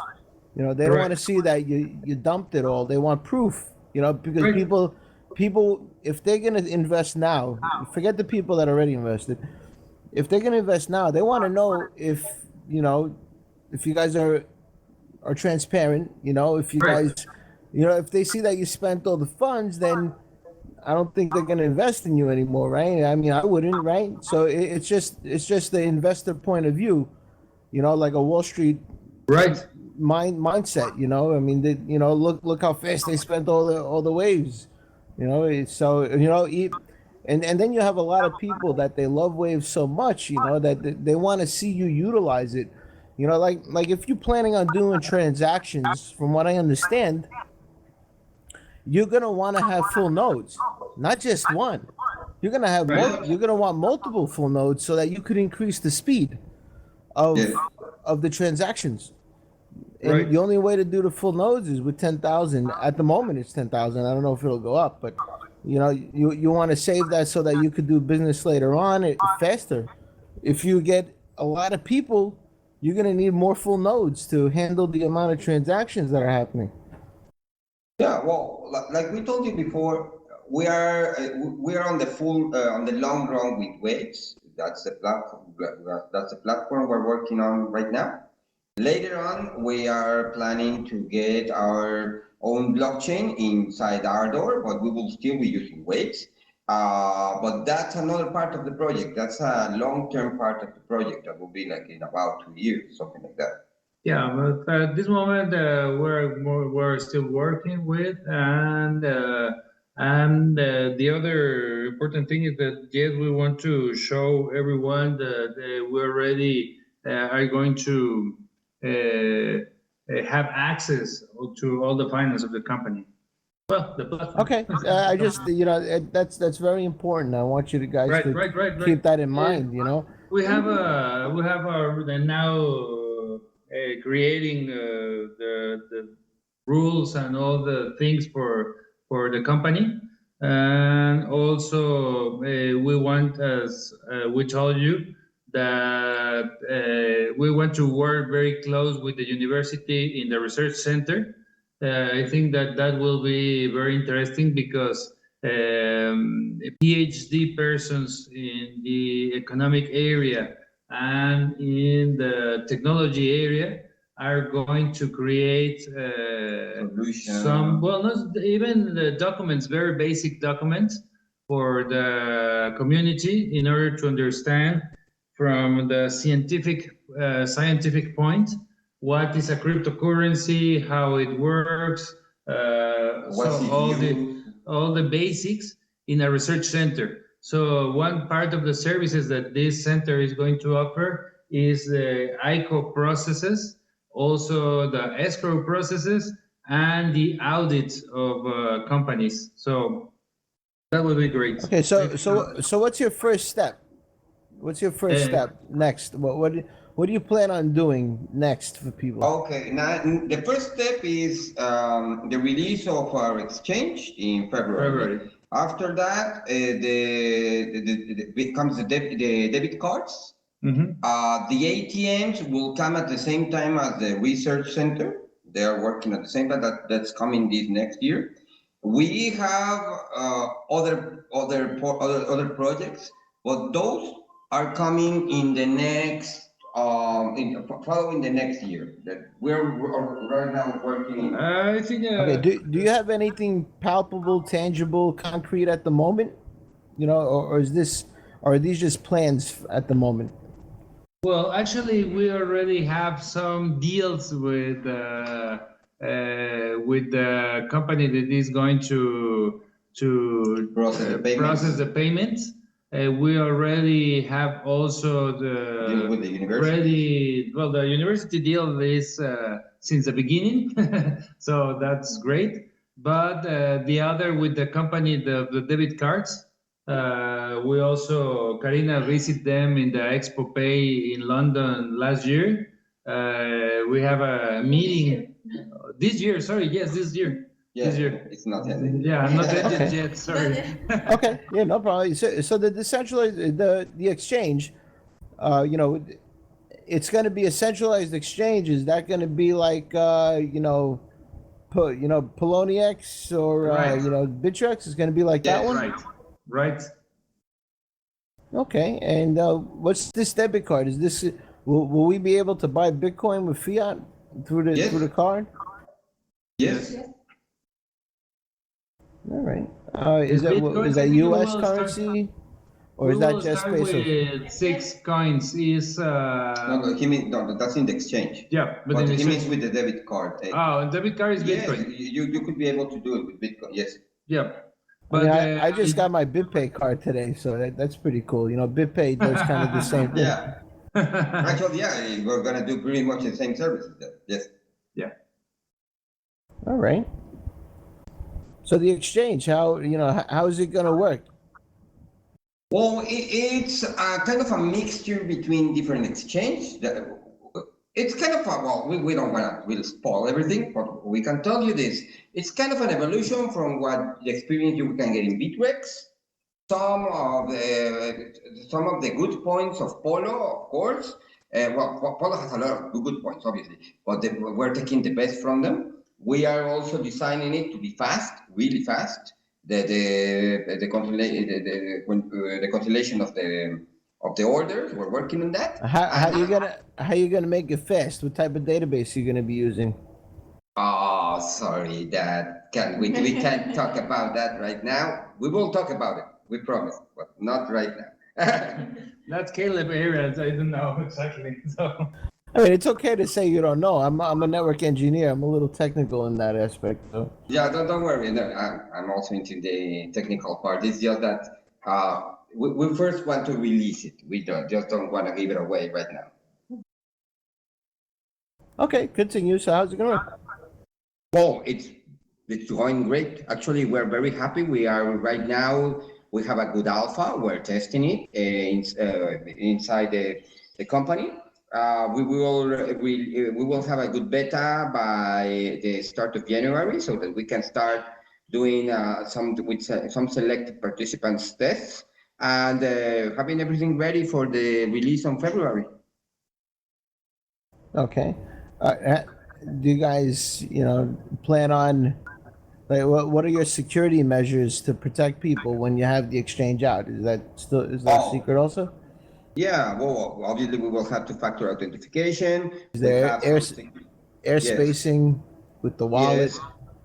B: They don't want to see that you dumped it all. They want proof. Because people, if they're gonna invest now, forget the people that already invested. If they're gonna invest now, they want to know if you guys are transparent. If you guys, if they see that you spent all the funds, then I don't think they're going to invest in you anymore, right? I mean, I wouldn't, right? So it's just the investor point of view, like a Wall Street mindset. I mean, look how fast they spent all the waves. So and then you have a lot of people that they love waves so much, that they want to see you utilize it. Like if you're planning on doing transactions, from what I understand, you're gonna want to have full nodes, not just one. You're gonna have you're gonna want multiple full nodes so that you could increase the speed of the transactions. And
D: Right.
B: the only way to do the full nodes is with 10,000. At the moment, it's 10,000. I don't know if it'll go up, but you want to save that so that you could do business later on faster. If you get a lot of people, you're gonna need more full nodes to handle the amount of transactions that are happening.
C: Yeah, well, like we told you before, we are on the on the long run with Waves. That's the platform. That's the platform we're working on right now. Later on, we are planning to get our own blockchain inside Ardor, but we will still be using Waves. But that's another part of the project. That's a long-term part of the project that will be like in about 2 years, something like that.
D: Yeah, but at this moment we're still working with, and the other important thing is that yes, we want to show everyone that we already are going to have access to all the finance of the company. Well, the platform.
B: Okay, I just that's very important. I want you guys
D: Right,
B: to
D: right.
B: keep that in
D: Yeah.
B: mind.
D: We have now creating the rules and all the things for the company, and also we want, as we told you, that we want to work very close with the university in the research center. I think that will be very interesting because PhD persons in the economic area and in the technology area are going to create some, well, not even the documents, very basic documents for the community in order to understand from the scientific point what is a cryptocurrency, how it works, all the basics in a research center. So one part of the services that this center is going to offer is the ICO processes, also the escrow processes, and the audit of companies. So that would be great.
B: Okay, so what's your first step? What's your first step next? What do you plan on doing next for people?
C: Okay, now the first step is the release of our exchange in February. After that, becomes the debit cards.
D: Mm-hmm.
C: The ATMs will come at the same time as the research center. They are working at the same time. That's coming this next year. We have other projects, but those are coming in the next following the next year. That we're right now working.
D: I think.
B: Okay. Do you have anything palpable, tangible, concrete at the moment? Or are these just plans at the moment?
D: Well, actually, we already have some deals with the company that is going to process the payments. We already have also
C: Deal with the university.
D: The university deal is since the beginning, so that's great. But the other with the company, the debit cards, we also, Karina visited them in the Expo Pay in London last year. We have a meeting this year. Sorry, yes, this year.
C: Yeah,
D: this year.
C: it's not ended.
D: Yeah, I'm not ended yet. Sorry.
B: Okay, yeah, no problem. So the decentralized the exchange, it's going to be a centralized exchange. Is that going to be like Poloniex or
D: Right.
B: Bittrex? Is going to be like that one?
D: Right.
B: Okay, and what's this debit card? Is this will we be able to buy Bitcoin with fiat through the card?
C: Yes.
B: All right. Is that U.S. currency, or is that just peso?
D: With 6 coins is
C: No, he means that's in the exchange.
D: yeah,
C: But
D: in
C: he
D: exchange-
C: means with the debit card.
D: debit card is
C: Yes,
D: Bitcoin.
C: you could be able to do it with Bitcoin. Yes.
D: Yeah.
B: I mean, I just got my BitPay card today, so that's pretty cool. BitPay does kind of the same thing.
C: Yeah. Actually, yeah, we're gonna do pretty much the same services there. Yes.
D: Yeah.
B: All right. So the exchange, how is it going to work?
C: Well, it's kind of a mixture between different exchanges. it's kind of a, well, we don't want to really spoil everything, but we can tell you this. It's kind of an evolution from what the experience you can get in Bitrex. Some of the good points of Polo, of course. Polo has a lot of good points, obviously, but we're taking the best from them. We are also designing it to be fast, really fast. The consolidation of the orders, we're working on that.
B: How you gonna make it fast? What type of database are you gonna be using?
C: Oh, sorry, we can't talk about that right now. We will talk about it. We promise, but not right now.
D: That's Caleb areas. I don't know exactly. So
B: I mean, it's okay to say you don't know. I'm a network engineer. I'm a little technical in that aspect. So.
C: Yeah, don't worry. No, I'm also into the technical part. It's just that we first want to release it. We don't want to give it away right now.
B: Okay, continue. So how's it going?
C: Well, it's going great. Actually, we're very happy. We are right now. We have a good alpha. We're testing it inside the company. We will have a good beta by the start of January, so that we can start doing some selected participants tests and having everything ready for the release on February.
B: Okay. Do you guys, plan on? Like, what are your security measures to protect people when you have the exchange out? Is that a secret also?
C: Yeah, well, obviously we will have two-factor authentication.
B: Is there air spacing with the wallet?
C: Yes.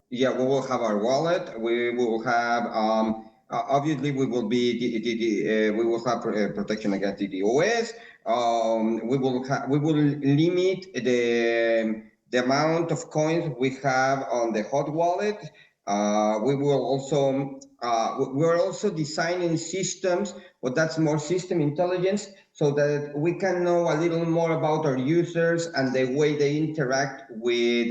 C: Yeah, we will have our wallet. We will have obviously we will have protection against DDoS. We will limit the amount of coins we have on the hot wallet. We're also designing systems, but that's more system intelligence, so that we can know a little more about our users and the way they interact with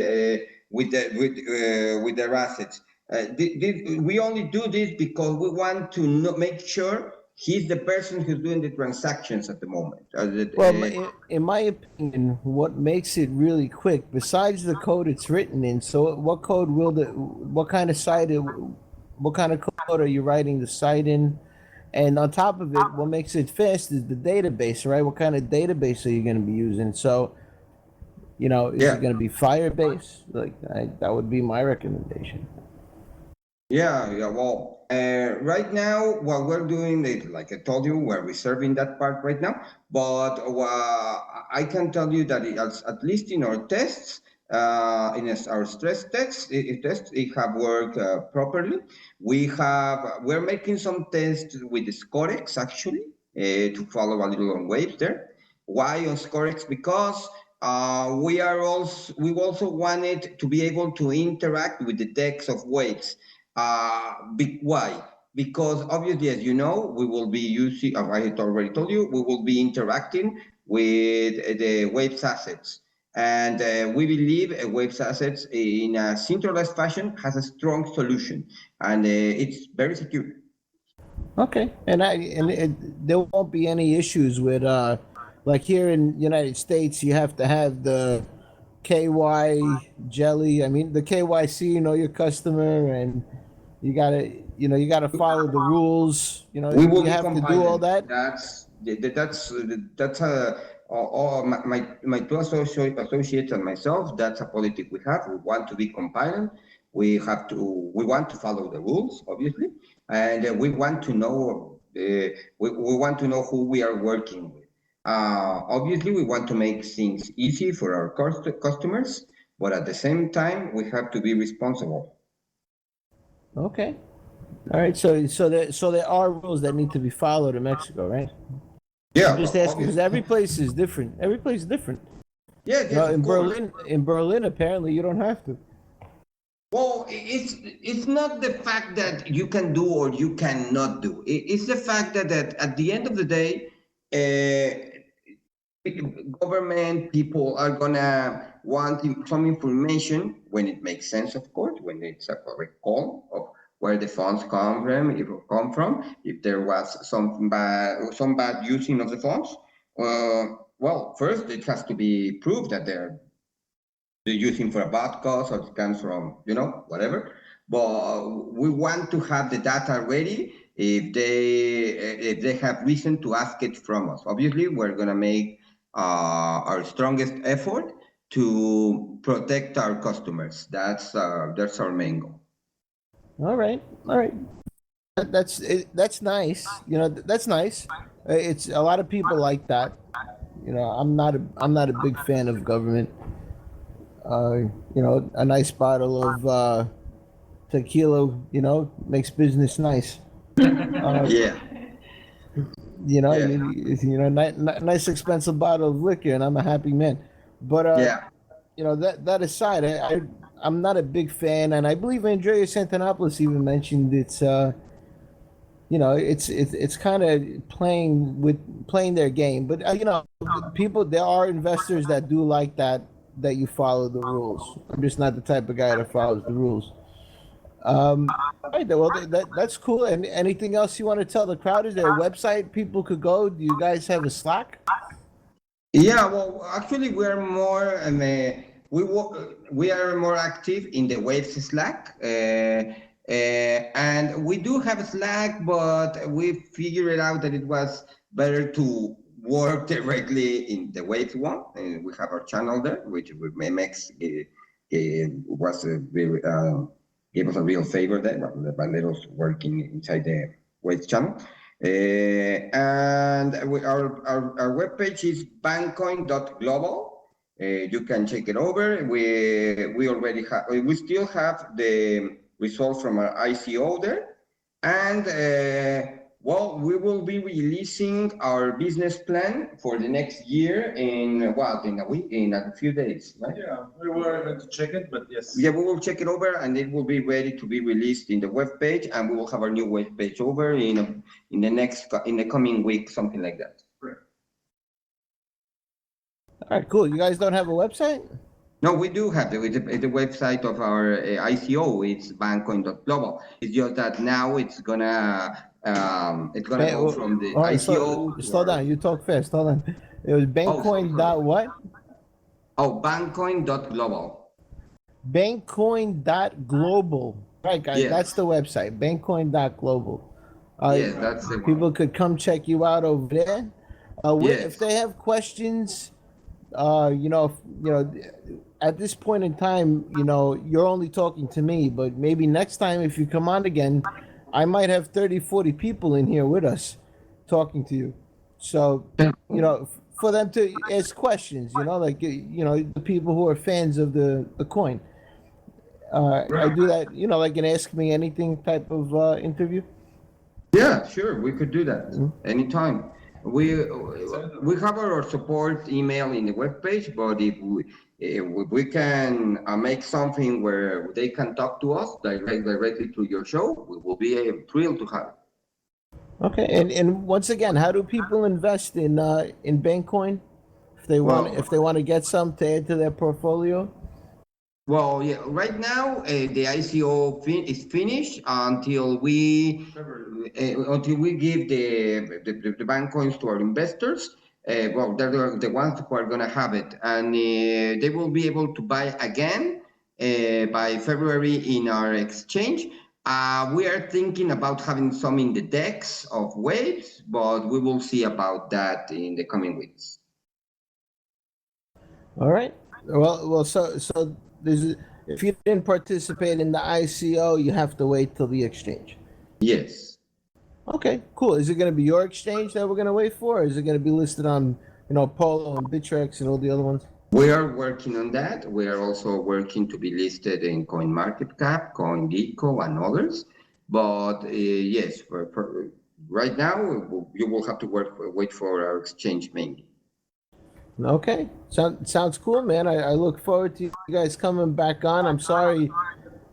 C: their assets. We only do this because we want to make sure he's the person who's doing the transactions at the moment.
B: Well, in my opinion, what makes it really quick, besides the code it's written in, so what kind of code are you writing the site in? And on top of it, what makes it fast is the database, right? What kind of database are you going to be using? So, is it going to be Firebase? That would be my recommendation.
C: Yeah. Well, right now, what we're doing is, like I told you, we're reserving that part right now. But I can tell you that at least in our tests, in our stress tests, it have worked properly. We're making some tests with the Scorex actually to follow a little on waves there. Why on Scorex? Because we also wanted to be able to interact with the text of waves. Why? Because obviously, as you know, we will be using, I had already told you, we will be interacting with the Waves assets. And we believe Waves assets in a centralized fashion has a strong solution, and it's very secure.
B: Okay, and there won't be any issues with like here in United States, you have to have the KY jelly. I mean, the KYC, know your customer, and you gotta follow the rules. We will have to do all that.
C: That's all my two associates and myself. That's a policy we have. We want to be compliant. We want to follow the rules, obviously, and we want to know. We want to know who we are working with. Obviously, we want to make things easy for our customers, but at the same time, we have to be responsible.
B: Okay. All right. So there are rules that need to be followed in Mexico, right?
C: Yeah.
B: I'm just asking because every place is different. Every place is different.
C: Yeah.
B: In Berlin, apparently, you don't have to.
C: Well, it's not the fact that you can do or you cannot do. It's the fact that at the end of the day, government people are gonna want some information when it makes sense, of course, when it's a correct call of where the funds come from, if there was some bad using of the funds. well, first it has to be proved that they're using for a bad cause or it comes from, whatever. But we want to have the data ready if they have reason to ask it from us. Obviously, we're gonna make our strongest effort to protect our customers. That's our main goal.
B: All right. That's nice. That's nice. It's a lot of people like that. I'm not a big fan of government. A nice bottle of tequila, makes business nice.
C: Yeah.
B: Nice expensive bottle of liquor, and I'm a happy man. But
C: Yeah.
B: That aside, I'm not a big fan, and I believe Andrea Santanopoulos even mentioned it's kind of playing their game. But there are investors that do like that you follow the rules. I'm just not the type of guy that follows the rules. All right, well, that's cool. And anything else you want to tell the crowd? Is there a website people could go? Do you guys have a Slack?
C: Yeah, well, actually, we're more we are more active in the Waves Slack, and we do have Slack, but we figured out that it was better to work directly in the Waves one. And we have our channel there, which makes was a very gave us a real favor there by let us working inside the Waves channel. And our webpage is bankcoin.global. You can check it over. We still have the results from our ICO there, and we will be releasing our business plan for the next year in a few days, right?
D: Yeah, we were going to check it, but yes.
C: Yeah, we will check it over, and it will be ready to be released in the web page, and we will have our new web page over in the coming week, something like that.
D: Correct.
B: All right, cool. You guys don't have a website?
C: No, we do have the website of our ICO. It's bankcoin.global. It's just that now it's gonna go from the ICO.
B: Slow down. You talk fast. Hold on. It was Bankcoin dot what?
C: Oh, bankcoin.global.
B: Bankcoin.global. Right, guys.
C: Yeah.
B: That's the website. Bankcoin.global.
C: Yes, that's the
B: people could come check you out over there.
C: Yes.
B: If they have questions, at this point in time, you're only talking to me, but maybe next time if you come on again, I might have 30, 40 people in here with us talking to you. So, for them to ask questions, the people who are fans of the coin. I do that, like an Ask Me Anything type of interview.
C: Yeah, sure. We could do that anytime. We have our support email in the webpage, but if we can make something where they can talk to us directly to your show, we will be thrilled to have it.
B: Okay, and once again, how do people invest in Bankcoin if they want to get some to add to their portfolio?
C: Well, yeah. Right now, the ICO is finished until we give the bank coins to our investors. They're the ones who are gonna have it, and they will be able to buy again by February in our exchange. We are thinking about having some in the DEX of Waves, but we will see about that in the coming weeks.
B: All right. Well, so if you didn't participate in the ICO, you have to wait till the exchange.
C: Yes.
B: Okay, cool. Is it going to be your exchange that we're going to wait for, or is it going to be listed on, Polo and Bittrex and all the other ones?
C: We are working on that. We are also working to be listed in CoinMarketCap, CoinGecko, and others. But yes, for right now, you will have to wait for our exchange mainly.
B: Okay, sounds cool, man. I look forward to you guys coming back on. I'm sorry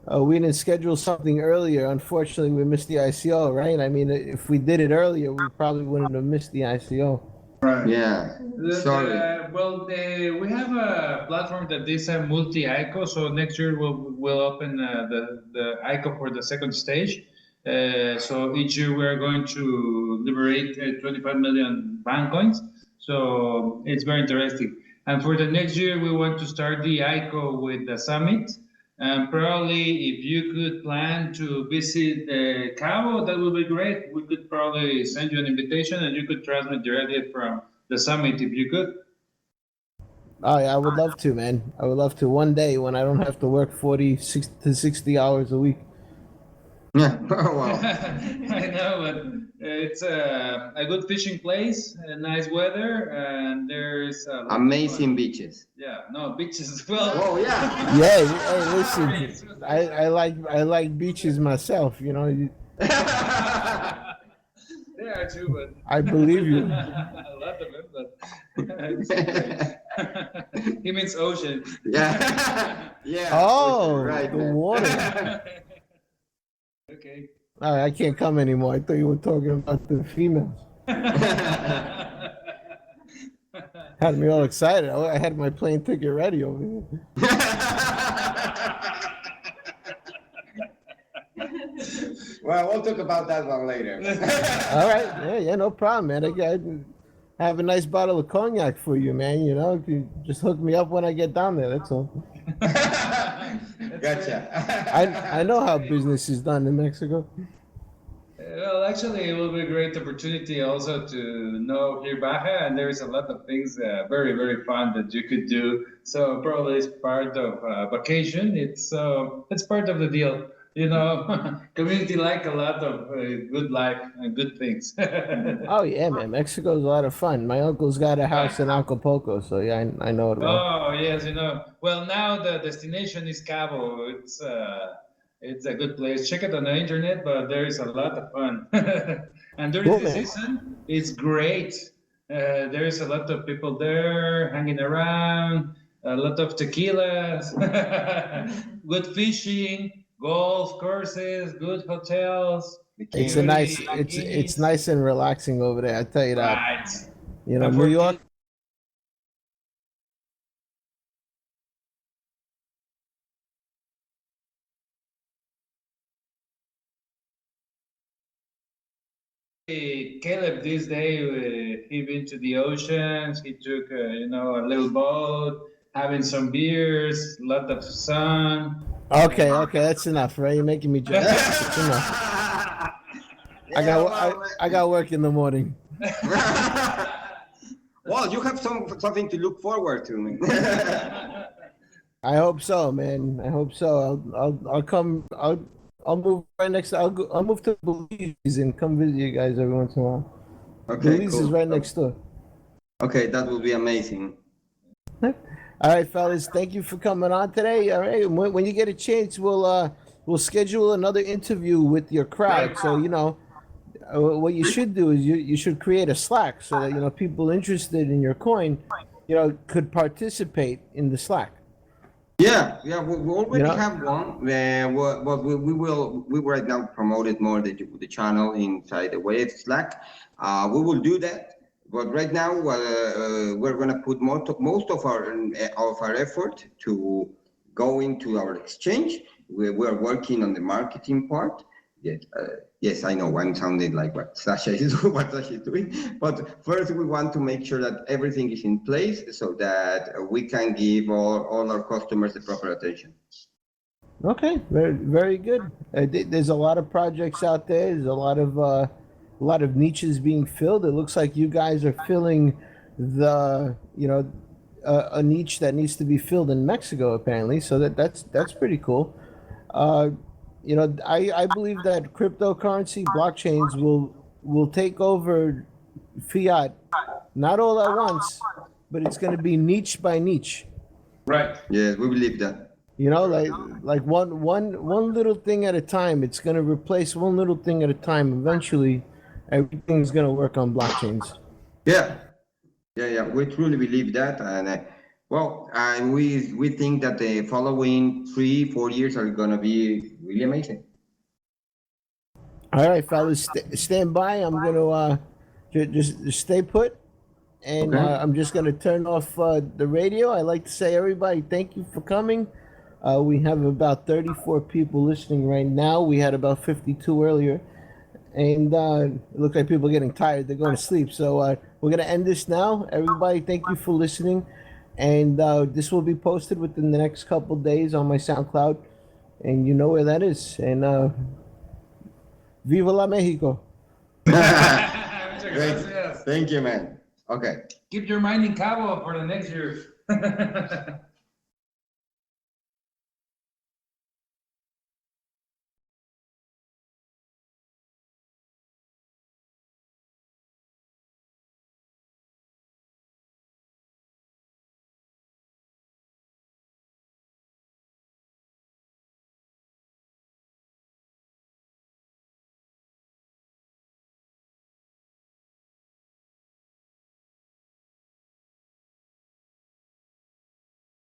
B: we didn't schedule something earlier. Unfortunately, we missed the ICO, right? I mean, if we did it earlier, we probably wouldn't have missed the ICO.
D: Right.
C: Yeah. Sorry.
D: We have a platform that is a multi-ICO. So next year we'll open the ICO for the second stage. So each year we are going to liberate 25 million bank coins. So it's very interesting. And for the next year, we want to start the ICO with the summit. And probably if you could plan to visit Cabo, that would be great. We could probably send you an invitation and you could transmit directly from the summit if you could.
B: Oh, yeah, I would love to, man. I would love to one day when I don't have to work 60 hours a week.
C: Yeah. Oh, wow.
D: I know, but it's a good fishing place, nice weather, and there's a lot of
C: Amazing
D: fun.
C: beaches.
D: Yeah, no beaches as well.
C: Oh, yeah.
B: Yeah, hey, listen, I like beaches myself. You know,
D: They are too, but
B: I believe you.
D: a lot of it, but it's great. He means ocean.
C: Yeah. Yeah.
B: Oh,
C: right,
B: the
C: man.
B: water.
D: Okay.
B: All right, I can't come anymore. I thought you were talking about the females. Had me all excited. I had my plane ticket ready over here.
C: Well, we'll talk about that one later.
B: All right, yeah, no problem, man. I have a nice bottle of cognac for you, man. You know, you just hook me up when I get down there. That's all.
C: Gotcha.
B: I know how business is done in Mexico.
D: Well, actually, it will be a great opportunity also to know here Baja, and there is a lot of things very, very fun that you could do. So probably it's part of vacation. It's part of the deal. You know, community like a lot of good life and good things.
B: Oh yeah, man. Mexico's a lot of fun. My uncle's got a house in Acapulco, so yeah, I know it well.
D: Oh yes, you know. Well, now the destination is Cabo. It's a good place. Check it on the internet, but there is a lot of fun. And during
B: Cool,
D: the
B: man.
D: season, it's great. There is a lot of people there hanging around. A lot of tequilas, good fishing, golf courses, good hotels.
B: It's a nice, it's nice and relaxing over there. I tell you that.
D: Right.
B: You know,
D: And
B: New
D: for
B: York.
D: Caleb this day, he been to the oceans. He took, a little boat, having some beers, a lot of sun.
B: Okay, that's enough, right? You're making me jealous. It's enough. I got work in the morning.
C: Well, you have something to look forward to.
B: I hope so, man. I hope so. I'll come. I'll move right next. I'll move to Belize and come visit you guys every once in a while.
C: Okay,
B: Belize
C: cool.
B: is right next door.
C: Okay, that will be amazing.
B: All right, fellas. Thank you for coming on today. All right, when you get a chance, we'll schedule another interview with your crowd. So you know, what you should do is you should create a Slack so that people interested in your coin, could participate in the Slack.
C: Yeah, we already have one. But we will right now promote it more the channel inside the Wave Slack. We will do that. But right now, we're gonna put most of our effort to go into our exchange. We're working on the marketing part. Yes, I know I'm sounding like what Sasha is doing. But first, we want to make sure that everything is in place so that we can give all our customers the proper attention.
B: Okay, very very good. There's a lot of projects out there. There's a lot of niches being filled. It looks like you guys are filling a niche that needs to be filled in Mexico apparently. So that's pretty cool. I believe that cryptocurrency blockchains will take over fiat, not all at once, but it's going to be niche by niche.
D: Right.
C: Yes, we believe that.
B: Like one little thing at a time. It's going to replace one little thing at a time. Eventually, everything's going to work on blockchains.
C: Yeah. We truly believe that, and we think that the following 3-4 years are gonna be really amazing.
B: All right, fellas, stand by. I'm gonna just stay put, and
C: Okay.
B: I'm just gonna turn off the radio. I like to say, everybody, thank you for coming. We have about 34 people listening right now. We had about 52 earlier, And it looks like people are getting tired. They're going to sleep. So we're going to end this now. Everybody, thank you for listening. And this will be posted within the next couple days on my SoundCloud. And you know where that is. And Viva la Mexico.
C: Great. Thank you, man. Okay.
D: Keep your mind in Cabo for the next year.